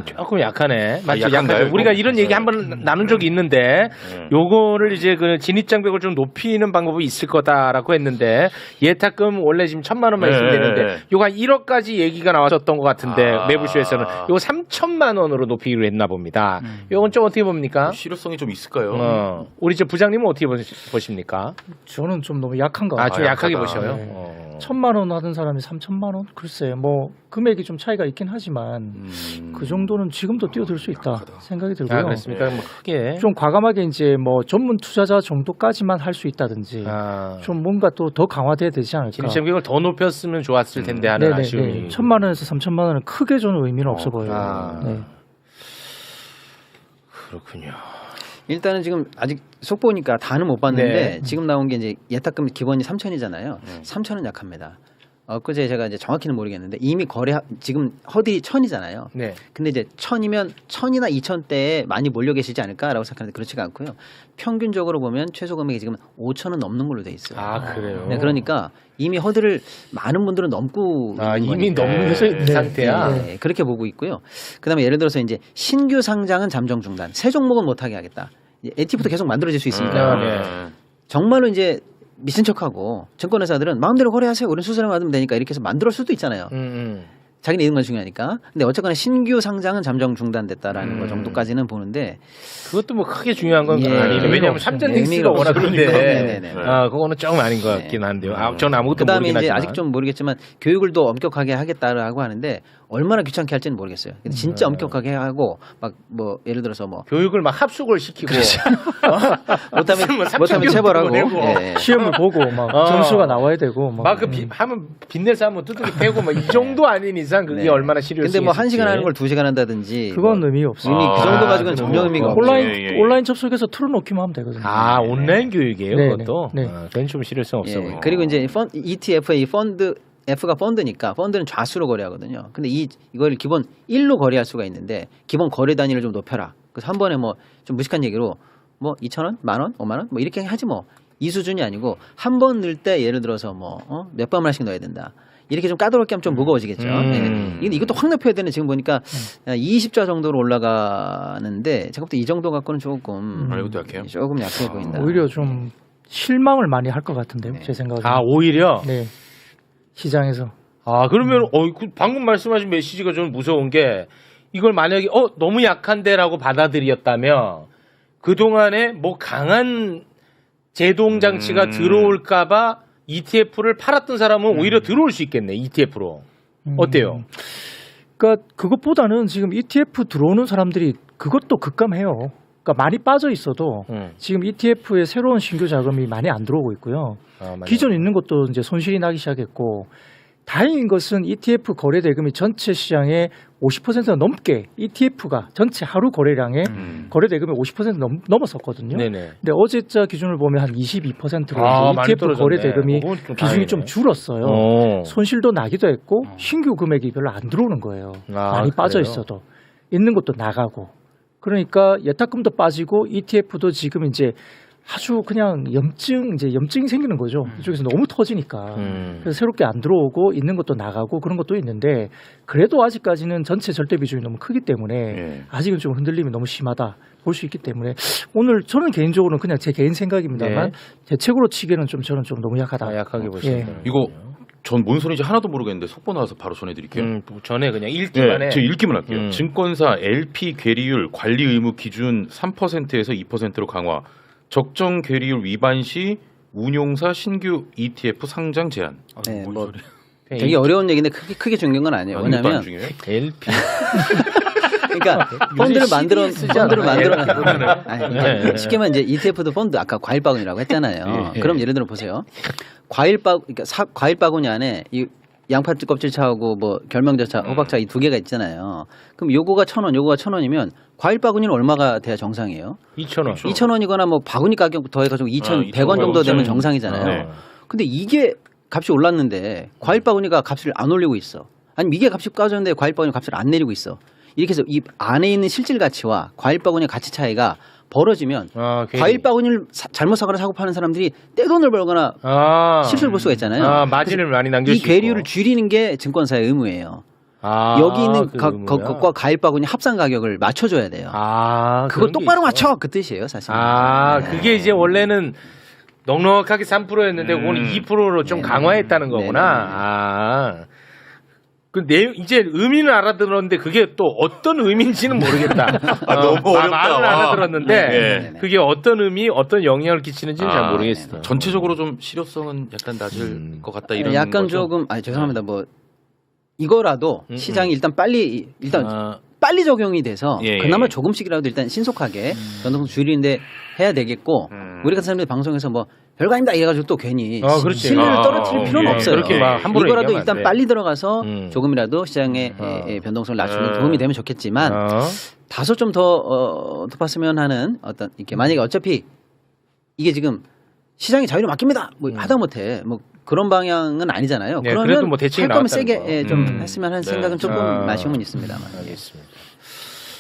조금 약하네. 맞죠? 약한가요? 우리가 이런 얘기 한번 나눈 적이 있는데, 요거를 이제 그 진입장벽을 좀 높이는 방법이 있을 거다라고 했는데, 예탁금 원래 지금 1,000만 원만 있으면 되는데, 요거 한 1억까지 얘기가 나왔었던 것 같은데, 매부쇼에서는 요거 3천만 원으로 높이기로 했나 봅니다. 요건 좀 어떻게 봅니까? 실효성이 좀 있을까요? 우리 저 부장님은 어떻게 보십니까? 저는 좀 너무 약한 것 같아요. 좀 약하게 보셔요. 네. 1,000만 원 하던 사람이 3,000만 원? 글쎄, 뭐 금액이 좀 차이가 있긴 하지만 그 정도는 지금도 뛰어들 수 있다 생각이 들고요. 그렇습니까? 뭐 크게 좀 과감하게 이제 뭐 전문 투자자 정도까지만 할 수 있다든지 좀 뭔가 또 더 강화돼야 되지 않을까. 진입장벽을 더 높였으면 좋았을 텐데 하는 아쉬움이. 1,000만 원에서 3,000만 원은 크게 저는 의미는 없어 보여요. 네. 그렇군요. 일단은 지금 아직 속보니까 다는 못 봤는데 지금 나온 게 이제 예탁금 기본이 3천이잖아요. 3천은 약합니다. 엊그제 제가 이제 정확히는 모르겠는데 이미 지금 허들이 1000이잖아요. 네. 근데 이제 1000이면 1000이나 2000대에 많이 몰려 계시지 않을까라고 생각하는데 그렇지가 않고요. 평균적으로 보면 최소 금액이 지금 5천은 넘는 걸로 돼 있어요. 아, 그래요. 네, 그러니까 이미 허들을 많은 분들은 넘고 이미 있는 거니까. 넘는 네. 상태야. 네, 그렇게 보고 있고요. 그다음에 예를 들어서 이제 신규 상장은 잠정 중단, 새 종목은 못하게 하겠다. ETF도 계속 만들어질 수 있으니까 네. 정말로 이제 미친 척하고 증권회사들은 마음대로 거래하세요. 우리는 수수료 받으면 되니까 이렇게 해서 만들 수도 있잖아요. 자기네 이익만 중요하니까. 근데 어쨌거나 신규 상장은 잠정 중단됐다라는 거 정도까지는 보는데 그것도 뭐 크게 중요한 건 예, 아니에요. 왜냐하면 의미가 삼전닉스가 없어요. 워낙 그러니까. 큰데 네네네. 그거는 조금 아닌 것 같긴 한데요. 저는 아무것도 그다음에 모르긴 이제 하지만. 아직 좀 모르겠지만 교육을 또 엄격하게 하겠다라고 하는데 얼마나 귀찮게 할지는 모르겠어요. 근데 진짜 엄격하게 하고 막 뭐 예를 들어서 뭐 교육을 막 합숙을 시키고 못하면 체벌하고 내고. 예, 예. 시험을 보고 막 점수가 나와야 되고 막. 하면 빚내서 한번 두들기 패고 막 이 정도 아닌 이상 그게 네. 얼마나 시리어스. 근데 뭐 1시간 하는 걸 2시간 한다든지 그건 뭐 의미 없어요. 이미 그 정도 가지고는 그래요? 전혀 의미가 없고 온라인 예, 예. 온라인 접속해서 틀어놓기만 하면 되거든요. 온라인 교육이에요, 네, 그것도. 네. 그건 좀 실효성 없어 예, 보여요. 그리고 이제 ETF의 이 펀드 F가 펀드니까 펀드는 좌수로 거래하거든요. 근데 이걸 기본 1로 거래할 수가 있는데 기본 거래 단위를 좀 높여라. 그래서 한 번에 뭐 좀 무식한 얘기로 뭐 2,000원, 10,000원, 50,000원 뭐 이렇게 하지 뭐. 이 수준이 아니고 한 번 넣을 때 예를 들어서 뭐 몇 번을 하씩 넣어야 된다. 이렇게 좀 까다롭게 하면 좀 무거워지겠죠. 예. 이것도 확 높여야 되는 지금 보니까 20자 정도로 올라가는데 제가 볼 때 이 정도 갖고는 조금 이것도 약해요? 조금 약해 보인다. 오히려 좀 실망을 많이 할 것 같은데요. 네. 제 생각에. 오히려? 네. 시장에서. 그러면 방금 말씀하신 메시지가 좀 무서운 게 이걸 만약에 너무 약한데라고 받아들였다면 그동안에 뭐 강한 제동 장치가 들어올까봐 ETF를 팔았던 사람은 오히려 들어올 수 있겠네. ETF로. 어때요? 그러니까 그것보다는 지금 ETF 들어오는 사람들이 그것도 급감해요. 그러니까 많이 빠져 있어도 지금 ETF에 새로운 신규 자금이 많이 안 들어오고 있고요. 기존 있는 것도 이제 손실이 나기 시작했고 다행인 것은 ETF 거래 대금이 전체 시장의 50% 넘게 ETF가 전체 하루 거래량의 거래 대금이 50% 넘었었거든요. 네네. 근데 어제자 기준을 보면 한 22%로 많이 ETF 떨어졌네. 거래 대금이 그건 좀 비중이 다행이네. 좀 줄었어요. 손실도 나기도 했고 신규 금액이 별로 안 들어오는 거예요. 많이 빠져 그래요? 있어도 있는 것도 나가고 그러니까 예탁금도 빠지고 ETF도 지금 이제 아주 그냥 염증이 생기는 거죠. 이쪽에서 너무 터지니까. 그래서 새롭게 안 들어오고 있는 것도 나가고 그런 것도 있는데 그래도 아직까지는 전체 절대 비중이 너무 크기 때문에 아직은 좀 흔들림이 너무 심하다 볼 수 있기 때문에 오늘 저는 개인적으로는 그냥 제 개인 생각입니다만 대책으로 치기에는 좀 저는 좀 너무 약하다. 약하게 보시는 거예요. 이거 전 뭔 소리인지 하나도 모르겠는데 속보 나와서 바로 전해드릴게요. 전에 그냥 읽기만 해. 제가 읽기만 할게요. 증권사 LP 괴리율 관리 의무 기준 3%에서 2%로 강화. 적정 괴리율 위반 시 운용사 신규 ETF 상장 제한. 네, 뭔 뭐 소리야? 되게 어려운 얘기인데 크게 중요한 건 아니에요. 아니, 이것도 안 왜냐하면 중요해? LP. 그러니까 펀드를 만들어 쓰잖아. 아니, 쉽게 말하면 이제 ETF도 펀드 아까 과일 바구니라고 했잖아요. 그럼 예를 들어 보세요. 과일 바구니 안에 이 양파 껍질차하고 뭐 결명자차, 호박차 이 두 개가 있잖아요. 그럼 요거가 1,000원, 요거가 1,000원이면 과일 바구니는 얼마가 돼야 정상이에요? 2,000원. 2,000원이거나 뭐 바구니 가격 더해가지고 2,100원 정도 되면 정상이잖아요. 네. 근데 이게 값이 올랐는데 과일 바구니가 값을 안 올리고 있어. 아니면 이게 값이 까졌는데 과일 바구니 값을 안 내리고 있어. 이렇게 해서 이 안에 있는 실질 가치와 과일 바구니 가치 차이가 벌어지면 과일 바구니를 잘못 사거나 사고 파는 사람들이 떼돈을 벌거나 실수를 볼 수가 있잖아요. 마진을 많이 남길 이 수 있고. 괴리율을 줄이는 게 증권사의 의무예요. 여기 있는 것과 과일 바구니 합산 가격을 맞춰줘야 돼요. 그걸 똑바로 맞춰 그 뜻이에요, 사실. 그게 이제 원래는 넉넉하게 3%였는데 그거는 2%로 좀 강화했다는 거구나. 그 내용 이제 의미는 알아들었는데 그게 또 어떤 의미인지는 모르겠다. 너무 어렵다. 말은 알아들었는데 네. 그게 어떤 의미, 어떤 영향을 끼치는지는 잘 모르겠어요. 전체적으로 좀 실효성은 약간 낮을 것 같다 이런 약간 거죠? 조금 죄송합니다. 뭐 이거라도 시장이 일단 빨리 적용이 돼서 예, 그나마 예. 조금씩이라도 일단 신속하게 변동성 줄이는데 해야 되겠고 우리 같은 사람들이 방송에서 뭐 별거 아니다 이래가지고 또 괜히 그렇지. 신뢰를 떨어뜨릴 필요는 예, 없어요. 그렇게 막 함부로 이거라도 얘기하면 일단 안 돼. 빨리 들어가서 조금이라도 시장의 변동성을 낮추는 도움이 되면 좋겠지만 다소 좀 더 높았으면 하는 이렇게 만약에 어차피 이게 지금 시장이 자유를 맡깁니다. 뭐 하다못해 뭐 그런 방향은 아니잖아요. 네, 그러면 그래도 뭐 대책이 할 거면 나왔다는 세게 거. 예, 좀 했으면 하는 네. 생각은 조금 아쉬움은 있습니다만. 알겠습니다.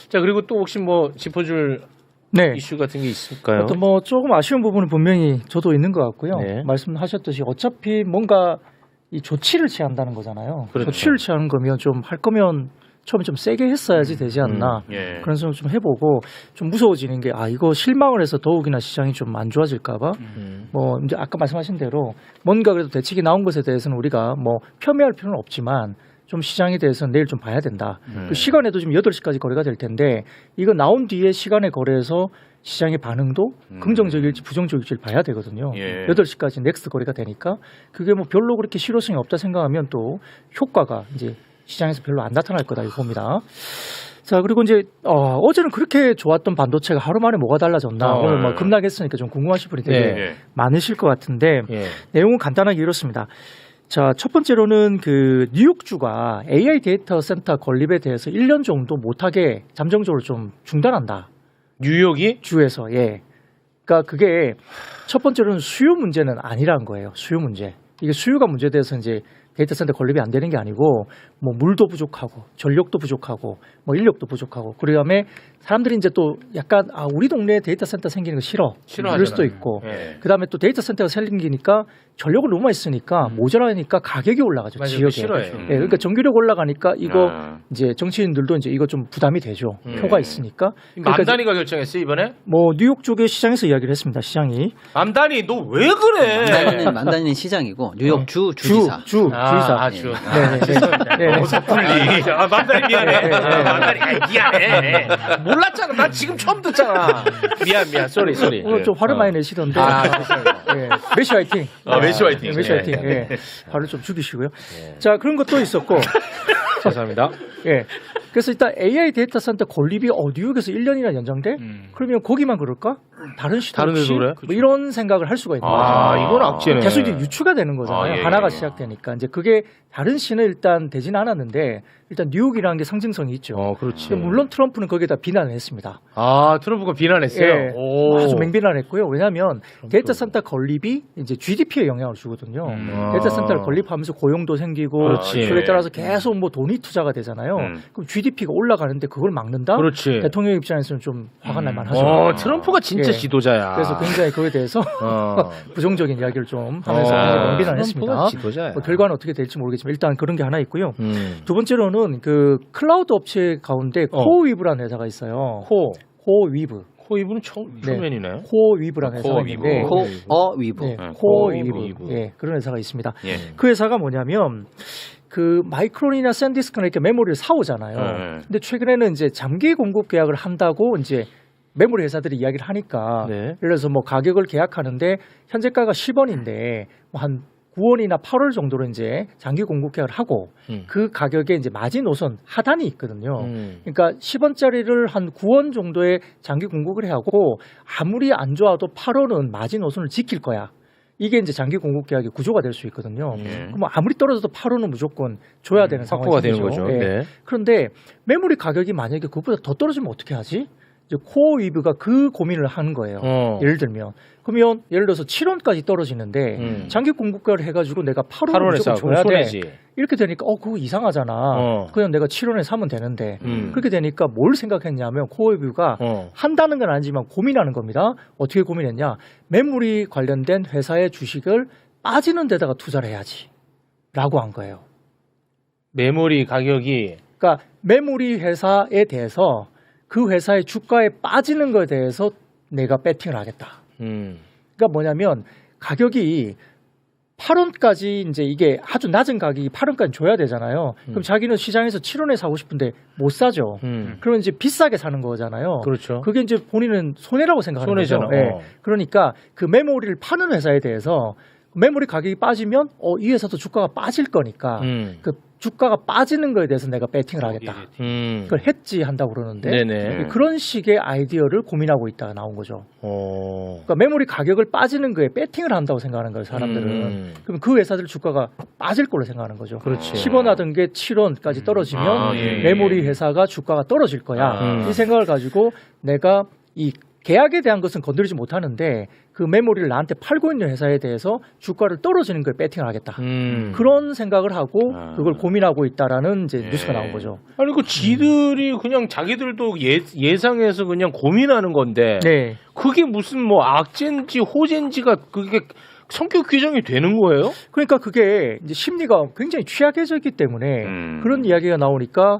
자, 그리고 또 혹시 뭐 짚어줄 네. 이슈 같은 게 있을까요? 어떤 뭐 조금 아쉬운 부분은 분명히 저도 있는 것 같고요. 네. 말씀하셨듯이 어차피 뭔가 이 조치를 취한다는 거잖아요. 그렇죠. 조치를 취하는 거면 좀 할 거면 처음에 좀 세게 했어야지 되지 않나 예. 그런 생각 좀 해보고 좀 무서워지는 게 이거 실망을 해서 더욱이나 시장이 좀 안 좋아질까봐 뭐 이제 아까 말씀하신 대로 뭔가 그래도 대책이 나온 것에 대해서는 우리가 뭐 폄훼할 필요는 없지만 좀 시장에 대해서는 내일 좀 봐야 된다. 그 시간에도 지금 8시까지 거래가 될 텐데 이거 나온 뒤에 시간에 거래해서 시장의 반응도 긍정적일지 부정적일지를 봐야 되거든요. 예. 8시까지 넥스트 거래가 되니까 그게 뭐 별로 그렇게 실효성이 없다 생각하면 또 효과가 이제 시장에서 별로 안 나타날 거다 이거 봅니다. 자, 그리고 이제 어제는 그렇게 좋았던 반도체가 하루 만에 뭐가 달라졌나 오늘 뭐 급락했으니까 좀 궁금하신 분이 되게 네. 많으실 것 같은데 예. 내용은 간단하게 이렇습니다. 자, 첫 번째로는 그 뉴욕주가 AI 데이터 센터 건립에 대해서 1년 정도 못하게 잠정적으로 좀 중단한다. 뉴욕이 주에서 예. 그러니까 그게 첫 번째로는 수요 문제는 아니라는 거예요. 수요 문제. 이게 수요가 문제돼서 이제 데이터 센터 건립이 안 되는 게 아니고 뭐 물도 부족하고 전력도 부족하고 뭐 인력도 부족하고 그다음에 사람들이 이제 또 약간 우리 동네에 데이터 센터 생기는 거 싫어하잖아요. 그럴 수도 있고 예. 그다음에 또 데이터 센터가 생기니까 전력을 너무 많이 쓰니까 모자라니까 가격이 올라가죠. 맞아요. 지역에. 싫어해요. 예, 그러니까 전기력 올라가니까 이거 아. 이제 정치인들도 이제 이거 좀 부담이 되죠. 표가 있으니까. 그러니까 맘다니가 결정했어 이번에? 뭐 뉴욕 쪽의 시장에서 이야기를 했습니다. 시장이 맘다니 너 왜 그래? 만다니는 시장이고 뉴욕 주지사. 주지사. 주. 네. 섣불리. 맘다니 미안해. 맘다니 미안해. 몰랐잖아. 나 지금 처음 듣잖아. 미안. 쏘리. 오늘 좀 화를 많이 내시던데. 예. 메시 화이팅. 메시 화이팅. 메시 화이팅. 예. 화를 좀 죽이시고요. 자, 그런 것도 있었고. 죄송합니다. 예. 그래서 일단 AI 데이터 센터 건립이 뉴욕에서 1년이나 연장돼? 그러면 거기만 그럴까? 다른 시도 다른 없이? 데도 그래? 뭐 이런 생각을 할 수가 있는 거죠. 이건 악재네. 계속 이제 유추가 되는 거잖아요. 예, 하나가 예. 시작되니까. 이제 그게 다른 시는 일단 되진 않았는데 일단 뉴욕이라는 게 상징성이 있죠. 그렇지. 근데 물론 트럼프는 거기에다 비난을 했습니다. 트럼프가 비난했어요. 예, 오. 아주 맹비난했고요. 왜냐하면 데이터 센터 건립이 이제 GDP에 영향을 주거든요. 데이터 센터를 건립하면서 고용도 생기고 그렇지. 그에 따라서 계속 뭐 돈이 투자가 되잖아요. 그럼 GDP가 올라가는데 그걸 막는다? 그렇지. 대통령 입장에서는 좀 화가 날 만하죠. 트럼프가 진짜 예. 지도자야. 그래서 굉장히 그거에 대해서 부정적인 이야기를 좀 하면서 굉장히 맹비난했습니다. 트럼프가 지도자야. 뭐 결과는 어떻게 될지 모르겠지만 일단 그런 게 하나 있고요. 두 번째로는 그 클라우드 업체 가운데 코어위브라는 회사가 있어요. 코어위브. 코이브는 처음이네. 코어위브라는 회사가 있는데 코어위브. 네, 코어위브. 코어위브. 예, 그런 회사가 있습니다. 예. 그 회사가 뭐냐면 그 마이크론이나 샌디스크나 이렇게 메모리를 사오잖아요. 근데 최근에는 이제 장기 공급 계약을 한다고 이제 메모리 회사들이 이야기를 하니까 네. 예를 들어서 뭐 가격을 계약하는데 현재가가 10원인데 뭐 한 9원이나 8월 정도로 이제 장기 공급 계약을 하고 그 가격에 이제 마지노선 하단이 있거든요. 그러니까 10원짜리를 한 9원 정도의 장기 공급을 하고 아무리 안 좋아도 8원은 마지노선을 지킬 거야. 이게 이제 장기 공급 계약의 구조가 될 수 있거든요. 그럼 아무리 떨어져도 8원은 무조건 줘야 되는 상황이 확보가 되는 생기죠. 거죠. 예. 네. 그런데 메모리 가격이 만약에 그것보다 더 떨어지면 어떻게 하지? 이제 코어위브가 그 고민을 하는 거예요. 예를 들면 그러면 예를 들어서 7원까지 떨어지는데 장기 공급가를 해가지고 내가 8원을 무조건 줘야 돼. 이렇게 되니까 그거 이상하잖아. 그냥 내가 7원에 사면 되는데 그렇게 되니까 뭘 생각했냐면 코어위브가 한다는 건 아니지만 고민하는 겁니다. 어떻게 고민했냐? 메모리 관련된 회사의 주식을 빠지는 데다가 투자를 해야지 라고 한 거예요. 메모리 가격이 그러니까 메모리 회사에 대해서 그 회사의 주가에 빠지는 것에 대해서 내가 배팅을 하겠다. 그러니까 뭐냐면 가격이 8원까지 이제 이게 아주 낮은 가격이 8원까지 줘야 되잖아요. 그럼 자기는 시장에서 7원에 사고 싶은데 못 사죠. 그러면 이제 비싸게 사는 거잖아요. 그렇죠. 그게 이제 본인은 손해라고 생각하는 손해잖아. 거죠. 예. 그러니까 그 메모리를 파는 회사에 대해서 메모리 가격이 빠지면 이 회사도 주가가 빠질 거니까 그 주가가 빠지는 거에 대해서 내가 배팅을 하겠다. 그걸 해지 한다고 그러는데 네네. 그런 식의 아이디어를 고민하고 있다가 나온 거죠. 그러니까 메모리 가격을 빠지는 거에 배팅을 한다고 생각하는 거예요, 사람들은. 그럼 그 회사들 주가가 빠질 걸로 생각하는 거죠. 그렇지. 10원 하던 게 7원까지 떨어지면 메모리 회사가 주가가 떨어질 거야. 이 생각을 가지고 내가 이 계약에 대한 것은 건드리지 못하는데 그 메모리를 나한테 팔고 있는 회사에 대해서 주가를 떨어지는 거에 배팅을 하겠다. 음. 그런 생각을 하고 아. 그걸 고민하고 있다라는 이제 예. 뉴스가 나온 거죠. 아니 그 지들이 그냥 자기들도 예상해서 그냥 고민하는 건데 네. 그게 무슨 뭐 악재인지 호재인지가 그게 성격 규정이 되는 거예요? 그러니까 그게 이제 심리가 굉장히 취약해졌기 때문에 그런 이야기가 나오니까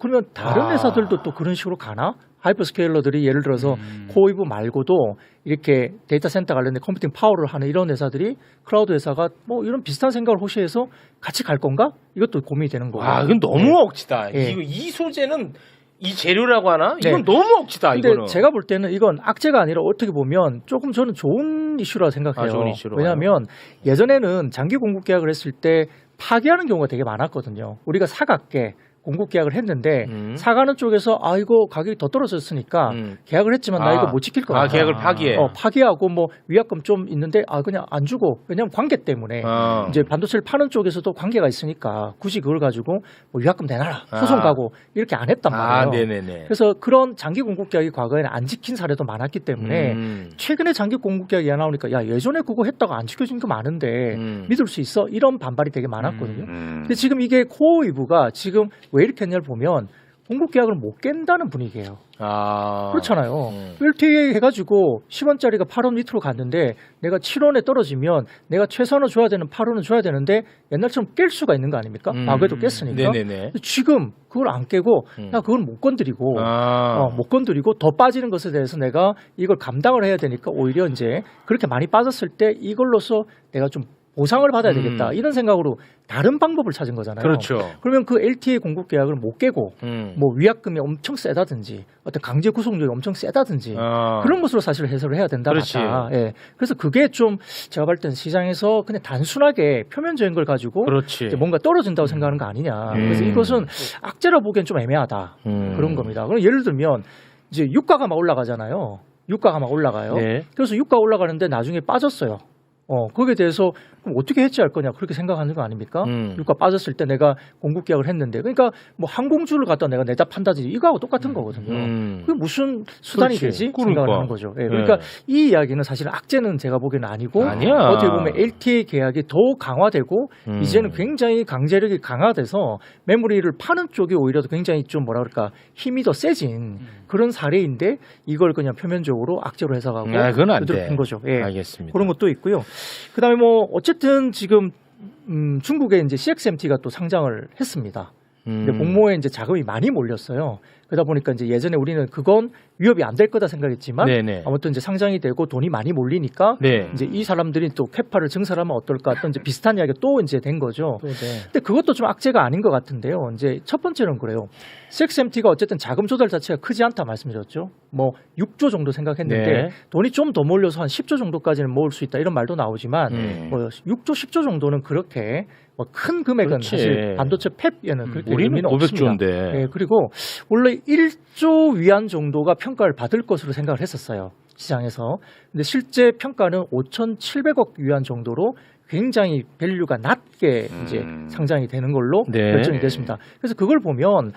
그러면 다른 아. 회사들도 또 그런 식으로 가나? 하이퍼스케일러들이 예를 들어서 코이브 말고도 이렇게 데이터 센터 관련된 컴퓨팅 파워를 하는 이런 회사들이 클라우드 회사가 뭐 이런 비슷한 생각을 호시해서 같이 갈 건가? 이것도 고민이 되는 거고. 와, 이건 너무 억지다. 예. 이 소재는 이 재료라고 하나? 네. 이건 너무 억지다. 근데 이거는. 제가 볼 때는 이건 악재가 아니라 어떻게 보면 조금 저는 좋은 이슈라 생각해요. 좋은 이슈로 왜냐하면 예전에는 장기 공급 계약을 했을 때 파기하는 경우가 되게 많았거든요. 우리가 사갈게 공급 계약을 했는데 사가는 쪽에서 이거 가격이 더 떨어졌으니까 계약을 했지만 나 이거 못 지킬 거야. 계약을 파기해. 파기하고 뭐 위약금 좀 있는데 그냥 안 주고 왜냐면 관계 때문에 이제 반도체를 파는 쪽에서도 관계가 있으니까 굳이 그걸 가지고 뭐 위약금 내놔라 소송 가고 이렇게 안 했단 말이에요. 네네네. 그래서 그런 장기 공급 계약이 과거에는 안 지킨 사례도 많았기 때문에 최근에 장기 공급 계약이 나오니까 야 예전에 그거 했다가 안 지켜진 거 많은데 믿을 수 있어? 이런 반발이 되게 많았거든요. 근데 지금 이게 코어이브가 지금 왜 이렇게 했냐를 보면 공급 계약을 못 깬다는 분위기예요. 그렇잖아요. LTA 해가지고 10원짜리가 8원 밑으로 갔는데 내가 7원에 떨어지면 내가 최선을 줘야 되는 8원을 줘야 되는데 옛날처럼 깰 수가 있는 거 아닙니까? 과거에도 깼으니까. 네네네. 지금 그걸 안 깨고 나 그걸 못 건드리고 못 건드리고 더 빠지는 것에 대해서 내가 이걸 감당을 해야 되니까 오히려 이제 그렇게 많이 빠졌을 때 이걸로서 내가 좀 보상을 받아야 되겠다 이런 생각으로 다른 방법을 찾은 거잖아요. 그렇죠. 그러면 그 LTA 공급 계약을 못 깨고 뭐 위약금이 엄청 세다든지 어떤 강제 구속력이 엄청 세다든지 그런 것으로 사실 해석을 해야 된다. 그렇지. 맞다. 예. 그래서 그게 좀 제가 볼 때는 시장에서 그냥 단순하게 표면적인 걸 가지고 그렇지. 이제 뭔가 떨어진다고 생각하는 거 아니냐. 그래서 이것은 악재라 보기엔 좀 애매하다. 그런 겁니다. 그럼 예를 들면 이제 유가가 막 올라가잖아요. 유가가 막 올라가요. 네. 그래서 유가 올라가는데 나중에 빠졌어요. 거기에 대해서 그럼 어떻게 해지할 거냐 그렇게 생각하는 거 아닙니까? 유가 빠졌을 때 내가 공급 계약을 했는데 그러니까 뭐 항공주를 갖다 내가 내다 판다든지 이거하고 똑같은 거거든요. 그게 무슨 수단이 그렇지. 되지? 그러니까. 생각을 하는 거죠. 예, 그러니까 이 이야기는 사실 악재는 제가 보기에는 아니고 아니야. 어떻게 보면 LTA 계약이 더 강화되고 이제는 굉장히 강제력이 강화돼서 메모리를 파는 쪽이 오히려 굉장히 좀 뭐라 그럴까 힘이 더 세진 그런 사례인데 이걸 그냥 표면적으로 악재로 해석하고 그건 안 돼. 푼 거죠. 예. 알겠습니다. 그런 것도 있고요. 그다음에 뭐 어쨌든 지금 중국에 이제 CXMT가 또 상장을 했습니다. 근데 공모에 이제 자금이 많이 몰렸어요. 그러다 보니까 이제 예전에 우리는 그건 위협이 안 될 거다 생각했지만 네네. 아무튼 이제 상장이 되고 돈이 많이 몰리니까 네. 이제 이 사람들이 또 캐파를 증설하면 어떨까 어떤 이제 비슷한 이야기가 또 이제 된 거죠. 네. 근데 그것도 좀 악재가 아닌 것 같은데요. 이제 첫 번째는 그래요. CXMT가 어쨌든 자금 조달 자체가 크지 않다 말씀드렸죠. 뭐 6조 정도 생각했는데 네. 돈이 좀 더 몰려서 한 10조 정도까지는 모을 수 있다 이런 말도 나오지만 뭐 6조, 10조 정도는 그렇게 뭐 큰 금액은 그렇지. 사실 반도체 팹에는 그렇게 우리는 의미는 없습니다. 500조인데. 네, 그리고 원래 1조 위안 정도가 평가를 받을 것으로 생각을 했었어요. 시장에서. 근데 실제 평가는 5,700억 위안 정도로 굉장히 밸류가 낮게 이제 상장이 되는 걸로 네. 결정이 됐습니다. 그래서 그걸 보면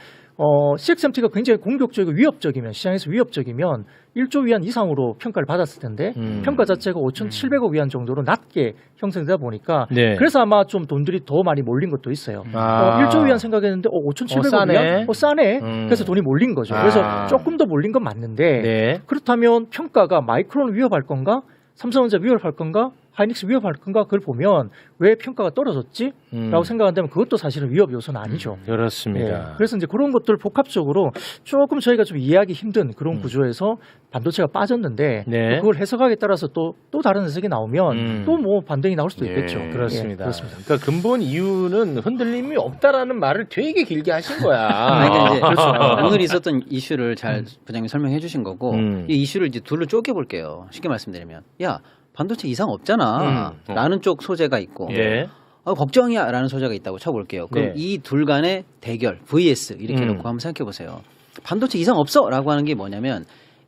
CXMT가 굉장히 공격적이고 위협적이면 시장에서 위협적이면 1조 위안 이상으로 평가를 받았을 텐데 평가 자체가 5,700억 위안 정도로 낮게 형성되다 보니까 네. 그래서 아마 좀 돈들이 더 많이 몰린 것도 있어요. 1조 위안 생각했는데 5,700억 싸네. 위안? 싸네. 그래서 돈이 몰린 거죠. 그래서 조금 더 몰린 건 맞는데 네. 그렇다면 평가가 마이크론 위협할 건가? 삼성전자 위협할 건가? 하이닉스 위협할 건가? 그걸 보면 왜 평가가 떨어졌지? 라고 생각한다면 그것도 사실은 위협 요소는 아니죠. 그렇습니다. 예, 그래서 이제 그런 것들 복합적으로 조금 저희가 좀 이해하기 힘든 그런 구조에서 반도체가 빠졌는데 네. 그걸 해석하기에 따라서 또 다른 해석이 나오면 또 뭐 반등이 나올 수도 있겠죠. 예, 그렇습니다. 예, 그렇습니다. 그러니까 근본 이유는 흔들림이 없다라는 말을 되게 길게 하신 거야. 그러니까 이제 그렇죠. 오늘 있었던 이슈를 잘 부장님 설명해 주신 거고 이 이슈를 이제 둘로 쪼개 볼게요. 쉽게 말씀드리면 야 반도체 이상 없잖아 라는 쪽 소재가 있고 네. 걱정이야 라는 소재가 있다고 쳐볼게요. 그럼 네. 이 둘 간의 대결 vs 이렇게 놓고 한번 생각해 보세요. 반도체 이상 없어 라고 하는 게 뭐냐면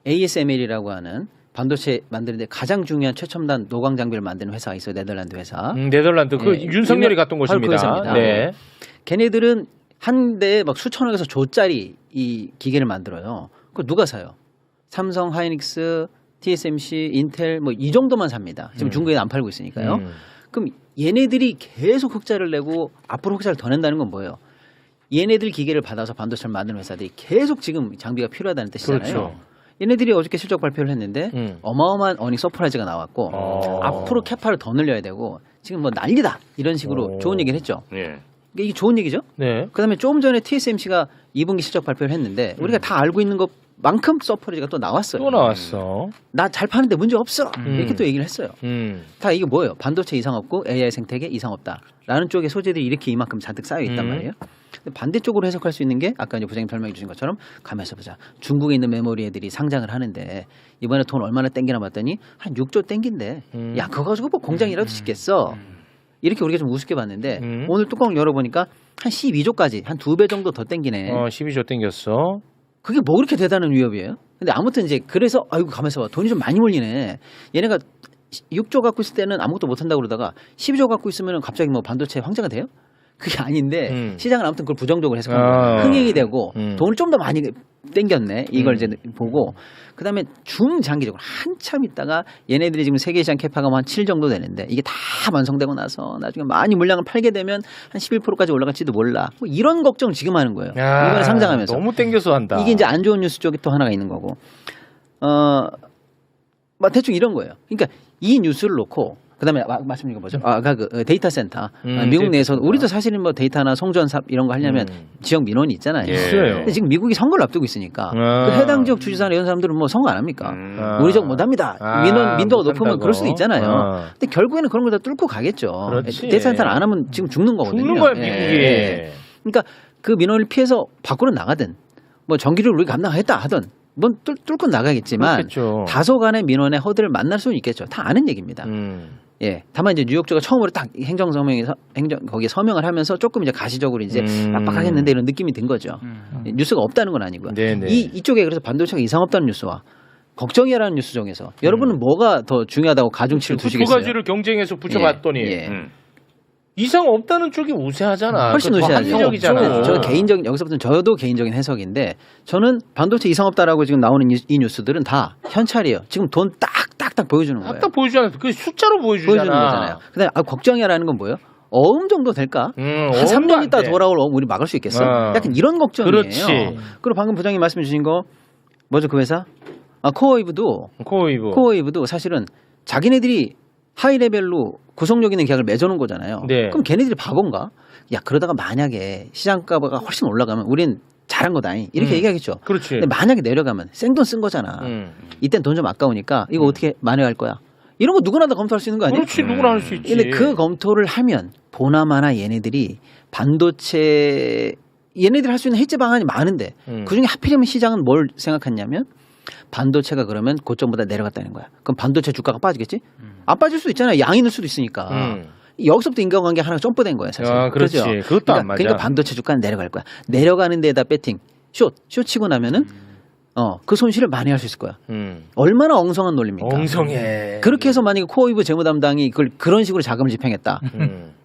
ASML이라고 하는 반도체 만드는데 가장 중요한 최첨단 노광 장비를 만드는 회사가 있어요. 네덜란드 회사. 네덜란드 그 예, 윤석열이 유명- 갔던 바로 그 곳입니다. 회사입니다. 네. 걔네들은 한 대에 막 수천억에서 조짜리 이 기계를 만들어요. 그걸 누가 사요? 삼성, 하이닉스, TSMC, 인텔 뭐 이 정도만 삽니다. 지금 중국에 안 팔고 있으니까요. 그럼 얘네들이 계속 흑자를 내고 앞으로 흑자를 더 낸다는 건 뭐예요? 얘네들 기계를 받아서 반도체를 만드는 회사들이 계속 지금 장비가 필요하다는 뜻이잖아요. 그렇죠. 얘네들이 어저께 실적 발표를 했는데 어마어마한 어닝 서프라이즈가 나왔고 앞으로 캐파를 더 늘려야 되고 지금 뭐 난리다 이런 식으로 좋은 얘기를 했죠. 예. 이게 좋은 얘기죠. 네. 그다음에 조금 전에 TSMC가 2분기 실적 발표를 했는데 우리가 다 알고 있는 것만큼 서프라이즈가 또 나왔어요. 또 나왔어. 나 잘 파는데 문제 없어. 이렇게 또 얘기를 했어요. 다 이게 뭐예요? 반도체 이상 없고 AI 생태계 이상 없다라는 쪽에 소재들이 이렇게 이만큼 잔뜩 쌓여 있단 말이에요. 근데 반대쪽으로 해석할 수 있는 게 아까 이제 부장님 설명해 주신 것처럼 가만있어 보자. 중국에 있는 메모리 애들이 상장을 하는데 이번에 돈 얼마나 땡기나 봤더니 한 6조 땡긴대. 야 그거 가지고 뭐 공장이라도 짓겠어. 이렇게 우리가 좀 우습게 봤는데 오늘 뚜껑을 열어보니까 한 12조까지 한 2배 정도 더 땡기네. 12조 땡겼어. 그게 뭐 그렇게 대단한 위협이에요? 근데 아무튼 이제 그래서 아이고 가만있어 봐. 돈이 좀 많이 몰리네. 얘네가 6조 갖고 있을 때는 아무것도 못 한다고 그러다가 12조 갖고 있으면 갑자기 뭐 반도체 황제가 돼요? 그게 아닌데 시장은 아무튼 그걸 부정적으로 해석한 거예요. 흥행이 되고 돈을 좀 더 많이 땡겼네. 이걸 이제 보고 그다음에 중장기적으로 한참 있다가 얘네들이 지금 세계 시장 캐파가 한 7 정도 되는데 이게 다 완성되고 나서 나중에 많이 물량을 팔게 되면 한 11%까지 올라갈지도 몰라. 뭐 이런 걱정을 지금 하는 거예요. 이번에 상장하면서. 너무 땡겨서 한다. 이게 이제 안 좋은 뉴스 쪽이 또 하나가 있는 거고. 뭐 대충 이런 거예요. 그러니까 이 뉴스를 놓고 그다음에 말씀 이거 뭐죠? 아까 그 데이터 센터 미국 내에서 우리도 사실은 뭐 데이터나 송전삽 이런 거 하려면 지역 민원이 있잖아요. 있어요. 근데 지금 미국이 선거를 앞두고 있으니까 그 해당 지역 주지사나 이런 사람들은 뭐 선거 안 합니까? 우리 지역 못합니다. 민도가 높으면 못한다고. 그럴 수도 있잖아요. 근데 결국에는 그런 걸 다 뚫고 가겠죠. 그렇지. 데이터 센터를 안 하면 지금 죽는 거거든요. 죽는 거야 예. 미국이. 그러니까 그 민원을 피해서 밖으로 나가든 뭐 전기를 우리 감당하겠다 하든 뭔 뚫고 나가겠지만 그렇겠죠. 다소간의 민원의 허들을 만날 수는 있겠죠. 다 아는 얘기입니다. 예. 다만 이제 뉴욕주가 처음으로 딱 거기에 서명을 하면서 조금 이제 가시적으로 이제 빡빡하겠는데 이런 느낌이 든 거죠. 뉴스가 없다는 건 아니고요. 네네. 이쪽에 그래서 반도체가 이상 없다는 뉴스와 걱정이라는 뉴스 중에서 여러분은 뭐가 더 중요하다고 가중치를 그 두 두시겠어요? 가지를 경쟁해서 붙여봤더니 예. 이상 없다는 쪽이 우세하잖아. 훨씬 그거 더 우세하죠. 합리적이잖아. 저는 개인적인 여기서부터는 저도 개인적인 해석인데 저는 반도체 이상 없다라고 지금 나오는 이 뉴스들은 다 현찰이에요. 지금 돈 딱딱딱 보여주는 거예요. 딱 보여주잖아. 그 숫자로 보여주잖아. 보여주는 거잖아요. 근데 걱정이라는 건 뭐예요? 어음 정도 될까? 한 3년 있다 돌아올 어음 우리 막을 수 있겠어? 약간 이런 걱정이에요. 그렇지. 그리고 방금 부장님 말씀 주신 거 뭐죠 그 회사? 코어웨이브도 코어웨이브도 사실은 자기네들이 하이 레벨로 구속력 있는 계약을 맺어놓은 거잖아요. 네. 그럼 걔네들이 바본가? 야 그러다가 만약에 시장가가 훨씬 올라가면 우린 잘한 거다 이렇게 얘기하겠죠. 그렇지. 근데 만약에 내려가면 생돈 쓴 거잖아. 이땐 돈 좀 아까우니까 이거 어떻게 만회할 거야? 이런 거 누구나 다 검토할 수 있는 거 아니에요? 그렇지. 누구나 할 수 있지. 근데 그 검토를 하면 보나마나 얘네들이 반도체 얘네들이 할 수 있는 해제 방안이 많은데 그중에 하필이면 시장은 뭘 생각했냐면 반도체가 그러면 고점보다 내려갔다는 거야. 그럼 반도체 주가가 빠지겠지? 안 빠질 수도 있잖아요. 양이 늘 수도 있으니까. 여기서부터 인과관계 하나가 점프된 거예요, 사실. 그렇지. 그렇죠? 그것도 안 맞아. 그러니까 반도체 주가는 내려갈 거야. 내려가는 데에다 배팅, 숏 치고 나면은 그 손실을 만회할 수 있을 거야. 얼마나 엉성한 논리입니까? 엉성해. 그렇게 해서 만약에 코어웨이브 재무 담당이 그걸 그런 식으로 자금을 집행했다.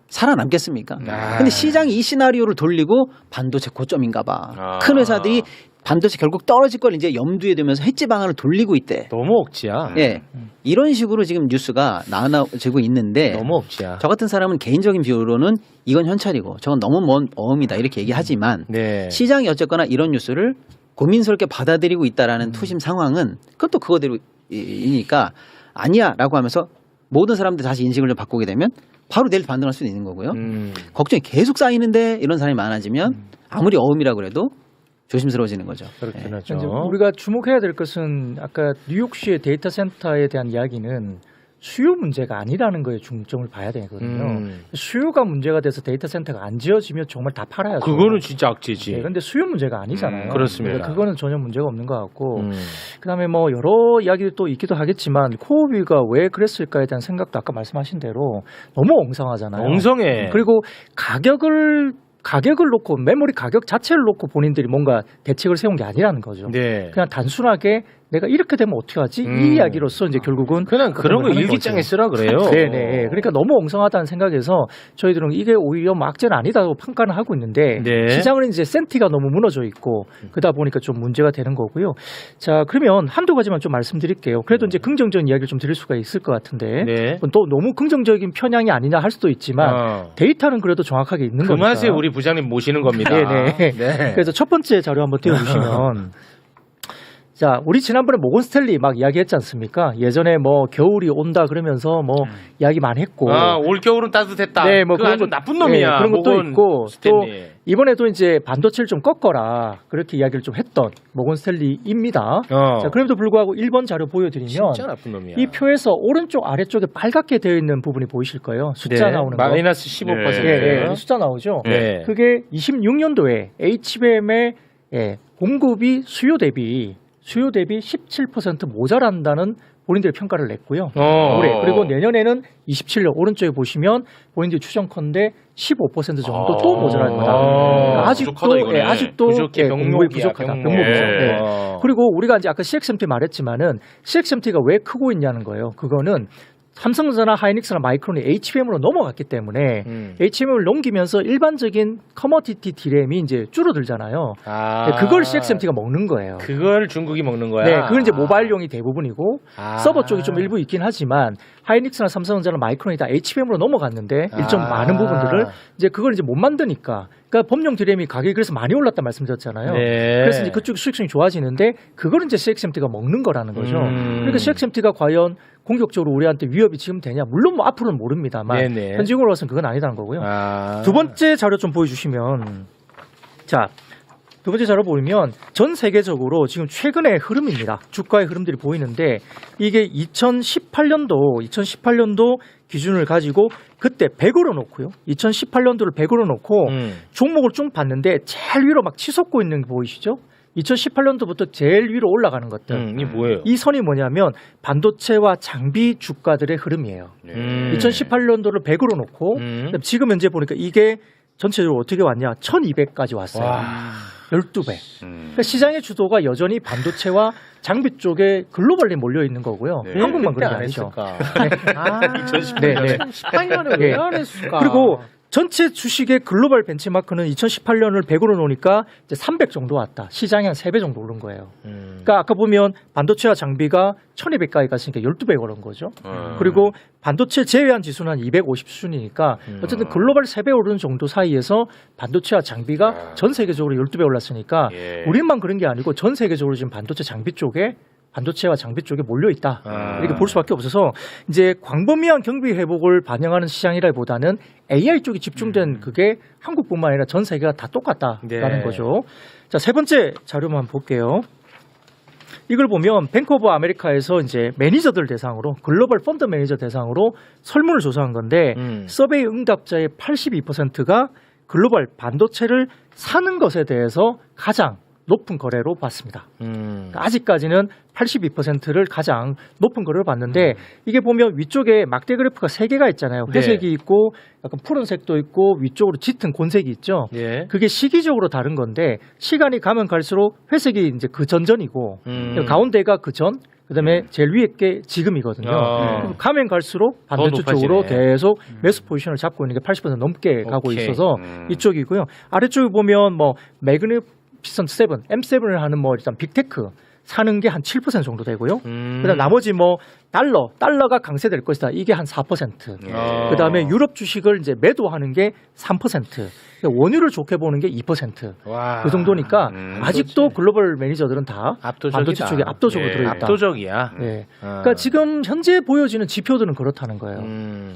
살아남겠습니까? 근데 시장이 이 시나리오를 돌리고 반도체 고점인가 봐. 큰 회사들이 반도체 결국 떨어질 걸 이제 염두에 두면서 해지 방안을 돌리고 있대. 너무 억지야. 예. 이런 식으로 지금 뉴스가 나눠지고 있는데 너무 억지야. 저 같은 사람은 개인적인 비유로는 이건 현찰이고 저건 너무 먼 어음이다 이렇게 얘기하지만 네. 시장이 어쨌거나 이런 뉴스를 고민스럽게 받아들이고 있다라는 투심 상황은 그것도 그거대로이니까 아니야라고 하면서 모든 사람들 다시 인식을 좀 바꾸게 되면 바로 내일 반등할 수도 있는 거고요. 걱정이 계속 쌓이는데 이런 사람이 많아지면 아무리 어음이라고 그래도 조심스러워지는 거죠. 그렇긴 예. 하죠. 이제 우리가 주목해야 될 것은 아까 뉴욕시의 데이터 센터에 대한 이야기는 수요 문제가 아니라는 거에 중점을 봐야 되거든요. 수요가 문제가 돼서 데이터 센터가 안 지어지면 정말 다 팔아야죠. 그거는 진짜 악재지. 그런데 수요 문제가 아니잖아요. 그렇습니다. 그러니까 그거는 전혀 문제가 없는 것 같고 그다음에 뭐 여러 이야기도 또 있기도 하겠지만 코어비가 왜 그랬을까에 대한 생각도 아까 말씀하신 대로 너무 엉성하잖아요. 엉성해. 그리고 가격을 놓고 메모리 가격 자체를 놓고 본인들이 뭔가 대책을 세운 게 아니라는 거죠. 네. 그냥 단순하게 내가 이렇게 되면 어떻게 하지? 이 이야기로서 이제 결국은 그냥 그런 거 하는 일기장에 거죠. 쓰라 그래요. 네네. 그러니까 너무 엉성하다는 생각에서 저희들은 이게 오히려 뭐 악재는 아니다고 평가는 하고 있는데 네. 시장은 이제 센티가 너무 무너져 있고 그러다 보니까 좀 문제가 되는 거고요. 자, 그러면 한두 가지만 좀 말씀드릴게요. 그래도 이제 긍정적인 이야기를 좀 드릴 수가 있을 것 같은데 네. 또 너무 긍정적인 편향이 아니냐 할 수도 있지만 데이터는 그래도 정확하게 있는 그 거니까. 맛에 우리 부장님 모시는 겁니다. 네네. 네. 그래서 첫 번째 자료 한번 띄워주시면 자, 우리 지난번에 모건 스탠리 막 이야기했지 않습니까? 예전에 뭐 겨울이 온다 그러면서 뭐 이야기 많이 했고 올 겨울은 따뜻했다. 네, 뭐 그거 그런 아주 것- 나쁜 놈이야. 네, 그런 것도 모건 있고 스탠리. 또 이번에도 이제 반도체를 좀 꺾어라 그렇게 이야기를 좀 했던 모건 스탠리입니다. 자, 그럼에도 불구하고 1번 자료 보여드리면 진짜 나쁜 놈이야. 이 표에서 오른쪽 아래쪽에 빨갛게 되어 있는 부분이 보이실 거예요. 숫자 네, 나오는 거. 마이너스 15%. 예, 예, 숫자 나오죠. 네. 그게 26년도에 HBM의 공급이 수요 대비 17% 모자란다는 본인들의 평가를 냈고요. 올해 그리고 내년에는 27년 오른쪽에 보시면 본인들이 추정컨대 15% 정도 또 모자랄 거다. 그러니까 부족하다, 이거네. 아직도 부족해, 공급이 병목이야, 부족하다. 병목. 병목이죠. 예. 네. 그리고 우리가 이제 아까 CXMT 말했지만은 CXMT가 왜 크고 있냐는 거예요. 그거는 삼성전자, 하이닉스나 마이크론이 HBM으로 넘어갔기 때문에 HBM을 넘기면서 일반적인 커머디티 디램이 이제 줄어들잖아요. 네, 그걸 CXMT가 먹는 거예요. 그걸 중국이 먹는 거야. 네, 그건 이제 모바일용이 대부분이고 아. 서버 쪽이 좀 일부 있긴 하지만 하이닉스나 삼성전자나 마이크론이 다 HBM으로 넘어갔는데 일정 많은 부분들을 이제 그걸 이제 못 만드니까 그러니까 범용 디램이 가격이 그래서 많이 올랐다 말씀드렸잖아요. 네. 그래서 이제 그쪽 수익성이 좋아지는데 그걸 이제 CXMT가 먹는 거라는 거죠. 그러니까 CXMT가 과연 공격적으로 우리한테 위협이 지금 되냐? 물론 뭐 앞으로는 모릅니다만 네네. 현지적으로서는 그건 아니다는 거고요. 두 번째 자료 좀 보여주시면 자. 두 번째 자료 보면 전 세계적으로 지금 최근의 흐름입니다. 주가의 흐름들이 보이는데 이게 2018년도 기준을 가지고 그때 100으로 놓고요. 2018년도를 100으로 놓고 종목을 쭉 봤는데 제일 위로 막 치솟고 있는 게 보이시죠? 2018년도부터 제일 위로 올라가는 것들. 이게 뭐예요? 이 선이 뭐냐면 반도체와 장비 주가들의 흐름이에요. 2018년도를 100으로 놓고 지금 현재 보니까 이게 전체적으로 어떻게 왔냐? 1200까지 왔어요. 12배. 그러니까 시장의 주도가 여전히 반도체와 장비 쪽에 글로벌리 몰려 있는 거고요. 네. 한국만 그때 그런 게 안 아니죠. 했을까? 2018년에 18년에 왜 안 했을까? 그리고 전체 주식의 글로벌 벤치마크는 2018년을 100으로 놓으니까 이제 300 정도 왔다. 시장이 한 3배 정도 오른 거예요. 그러니까 아까 보면 반도체와 장비가 1200까지 갔으니까 12배 오른 거죠. 그리고 반도체 제외한 지수는 한 250 수준이니까 어쨌든 글로벌 3배 오르는 정도 사이에서 반도체와 장비가 전 세계적으로 12배 올랐으니까 예. 우리만 그런 게 아니고 전 세계적으로 지금 반도체 장비 쪽에 반도체와 장비 쪽에 몰려 있다. 이렇게 볼 수밖에 없어서 이제 광범위한 경기 회복을 반영하는 시장이라기보다는 AI 쪽이 집중된 그게 한국뿐만 아니라 전 세계가 다 똑같다라는 네. 거죠. 자, 세 번째 자료만 볼게요. 이걸 보면 뱅크 오브 아메리카에서 이제 매니저들 대상으로 글로벌 펀드 매니저 대상으로 설문을 조사한 건데 서베이 응답자의 82%가 글로벌 반도체를 사는 것에 대해서 가장 높은 거래로 봤습니다. 그러니까 아직까지는 82%를 가장 높은 거래로 봤는데 이게 보면 위쪽에 막대 그래프가 3개가 있잖아요. 회색이 있고 약간 푸른색도 있고 위쪽으로 짙은 곤색이 있죠. 예. 그게 시기적으로 다른 건데 시간이 가면 갈수록 회색이 이제 그 전전이고 가운데가 그 전, 그다음에 제일 위에 게 지금이거든요. 그럼 가면 갈수록 반대쪽 높아지네. 쪽으로 계속 매수 포지션을 잡고 있는 게 80% 넘게 가고 오케이. 있어서 이쪽이고요. 아래쪽에 보면 뭐 매그니피선트 7, M7을 하는 뭐 일단 빅테크 사는 게 한 7% 정도 되고요. 그다음 나머지 뭐 달러가 강세될 것이다. 이게 한 4%. 그다음에 유럽 주식을 이제 매도하는 게 3%. 원유를 좋게 보는 게 2%. 와. 그 정도니까 아직도 글로벌 매니저들은 다 압도적이다. 반도체 쪽에 압도적으로 예. 들어있다. 압도적이야. 예. 그러니까 지금 현재 보여지는 지표들은 그렇다는 거예요.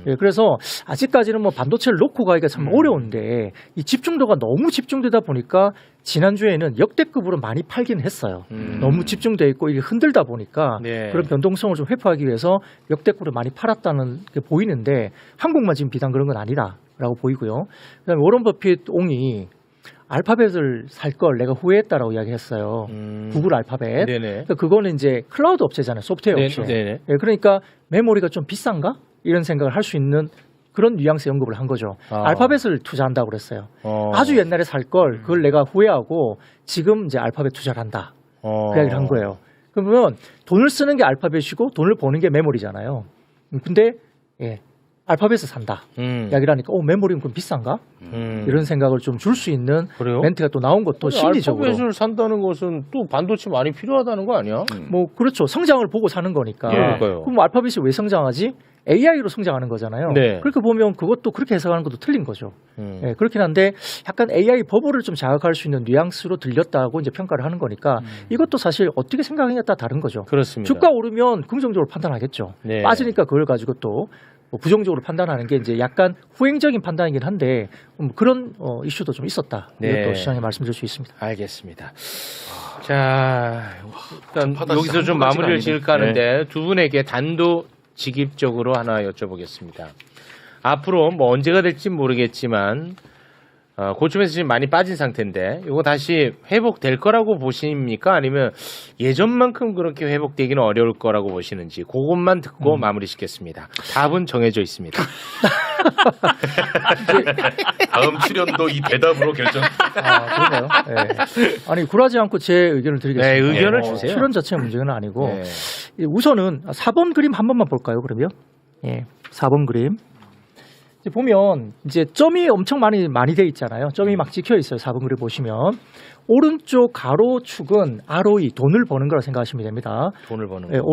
예, 그래서 아직까지는 뭐 반도체를 놓고 가기가 참 어려운데 이 집중도가 너무 집중되다 보니까 지난주에는 역대급으로 많이 팔긴 했어요. 너무 집중돼 있고 이게 흔들다 보니까 네. 그런 변동성을 좀 회복하기 위해서 역대급으로 많이 팔았다는 게 보이는데 한국만 지금 비단 그런 건 아니다라고 보이고요. 그다음에 워런 버핏 옹이 알파벳을 살 걸 내가 후회했다라고 이야기했어요. 구글 알파벳. 네네. 그러니까 그거는 이제 클라우드 업체잖아요. 소프트웨어 업체. 네네. 예, 그러니까 메모리가 좀 비싼가? 이런 생각을 할 수 있는 그런 뉘앙스 언급을 한 거죠. 알파벳을 투자한다고 그랬어요. 아주 옛날에 살 걸 그걸 내가 후회하고 지금 이제 알파벳 투자를 한다. 그 이야기를 한 거예요. 그러면 돈을 쓰는 게 알파벳이고 돈을 버는 게 메모리잖아요. 근데 예, 알파벳을 산다. 이야기를 하니까 메모리는 그럼 비싼가? 이런 생각을 좀 줄 수 있는 그래요? 멘트가 또 나온 것도 심리적으로. 알파벳을 산다는 것은 또 반도체 많이 필요하다는 거 아니야? 뭐 그렇죠. 성장을 보고 사는 거니까. 그러니까요. 그럼 알파벳이 왜 성장하지? AI로 성장하는 거잖아요. 네. 그렇게 보면 그것도 그렇게 해석하는 것도 틀린 거죠. 예, 그렇긴 한데 약간 AI 버블을 좀 자극할 수 있는 뉘앙스로 들렸다고 이제 평가를 하는 거니까 이것도 사실 어떻게 생각하느냐에 따라 다른 거죠. 그렇습니다. 주가 오르면 긍정적으로 판단하겠죠. 네. 빠지니까 그걸 가지고 또 뭐 부정적으로 판단하는 게 이제 약간 후행적인 판단이긴 한데 그런 이슈도 좀 있었다. 네. 이것도 시장에 말씀드릴 수 있습니다. 알겠습니다. 자, 일단 팟다 여기서 좀 한두 가지가 마무리를 아니네. 지을까 하는데 두 분에게 단도직입적으로 하나 여쭤보겠습니다. 앞으로 뭐 언제가 될지 모르겠지만 고점에서 지금 많이 빠진 상태인데 이거 다시 회복될 거라고 보십니까? 아니면 예전만큼 그렇게 회복되기는 어려울 거라고 보시는지 그것만 듣고 마무리 짓겠습니다. 답은 정해져 있습니다. 다음 출연도 이 대답으로 결정. 그런가요? 네. 아니 굴하지 않고 제 의견을 드리겠습니다. 네, 의견을 주세요. 출연 자체가 문제는 아니고 네. 우선은 4번 그림 한 번만 볼까요? 그러면 4번 그림 이제 보면 이제 점이 엄청 많이 돼 있잖아요. 점이 막 찍혀 있어요. 4번 그림 보시면 오른쪽 가로축은 ROE 돈을 버는 거라 생각하시면 됩니다. 돈을 버는 네, 거.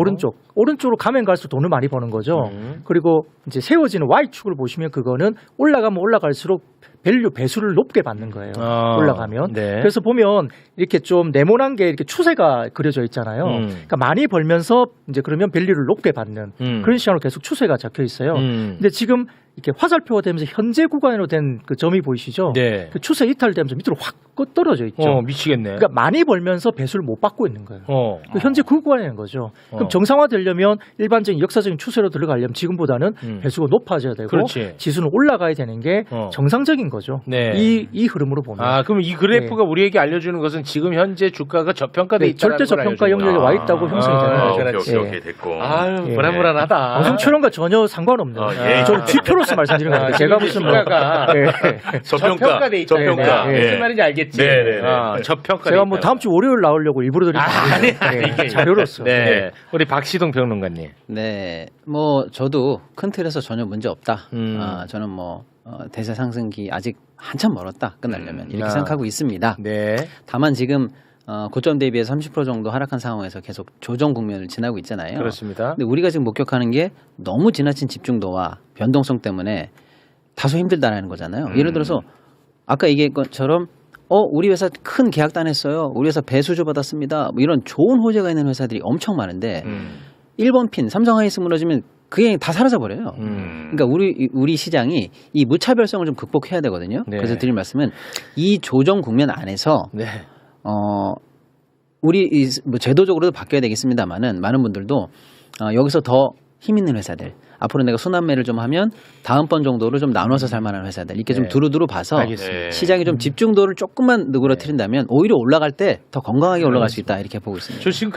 오른쪽으로 가면 갈수록 돈을 많이 버는 거죠. 그리고 이제 세워지는 Y축을 보시면 그거는 올라가면 올라갈수록 밸류 배수를 높게 받는 거예요. 올라가면. 네. 그래서 보면 이렇게 좀 네모난 게 이렇게 추세가 그려져 있잖아요. 그러니까 많이 벌면서 이제 그러면 밸류를 높게 받는 그런 시장으로 계속 추세가 적혀 있어요. 근데 지금 이렇게 화살표가 되면서 현재 구간으로 된 그 점이 보이시죠? 네. 그 추세 이탈되면서 밑으로 확 떨어져 있죠. 미치겠네. 그러니까 많이 벌면서 배수를 못 받고 있는 거예요. 그 현재 그 구간이라는 거죠. 그럼 정상화되려면 일반적인 역사적인 추세로 들어가려면 지금보다는 배수가 높아져야 되고 그렇지. 지수는 올라가야 되는 게 정상적인 거죠. 네. 이 흐름으로 보면. 그럼 이 그래프가 우리에게 알려주는 것은 지금 현재 주가가 저평가돼 네, 있다는 절대 저평가 영역에 와 있다고 형성이 되는 거죠. 그렇지. 오케이 됐고. 아유, 예. 불안불안하다. 방송 출연과 전혀 상관없는. 예. 저는 지표로서 말씀드리는 거예요. 제가 무슨 뭐 주가가 저평가. 저평가돼 있다. 저평가. 무슨 말인지 알겠지? 네, 네, 네. 저평가. 제가 뭐 다음 주 월요일 나오려고 일부러 드린 아니, 자료로서. 네. 우리 박시동 평론가님. 네, 뭐 저도 큰 틀에서 전혀 문제 없다. 음. 저는 뭐 대세 상승기 아직 한참 멀었다 끝나려면 이렇게 아. 생각하고 있습니다. 네. 다만 지금 고점 대비해서 30% 정도 하락한 상황에서 계속 조정 국면을 지나고 있잖아요. 그렇습니다. 근데 우리가 지금 목격하는 게 너무 지나친 집중도와 변동성 때문에 다소 힘들다라는 거잖아요. 예를 들어서 아까 얘기한 것처럼 우리 회사 큰 계약 단했어요. 우리 회사 배수주 받았습니다. 뭐 이런 좋은 호재가 있는 회사들이 엄청 많은데 1번 핀 삼성 하이닉스 무너지면 그게 다 사라져 버려요. 그러니까 우리 시장이 이 무차별성을 좀 극복해야 되거든요. 네. 그래서 드릴 말씀은 이 조정 국면 안에서 네. 우리 뭐 제도적으로도 바뀌어야 되겠습니다만은 많은 분들도 여기서 더 힘 있는 회사들 앞으로 내가 순환매를 좀 하면 다음번 정도로 좀 나눠서 살 만한 회사들 이렇게 좀 네. 두루두루 봐서 알겠습니다. 시장이 좀 집중도를 조금만 누그러뜨린다면 오히려 올라갈 때 더 건강하게 올라갈 수 있다 이렇게 보고 있습니다. 저 지금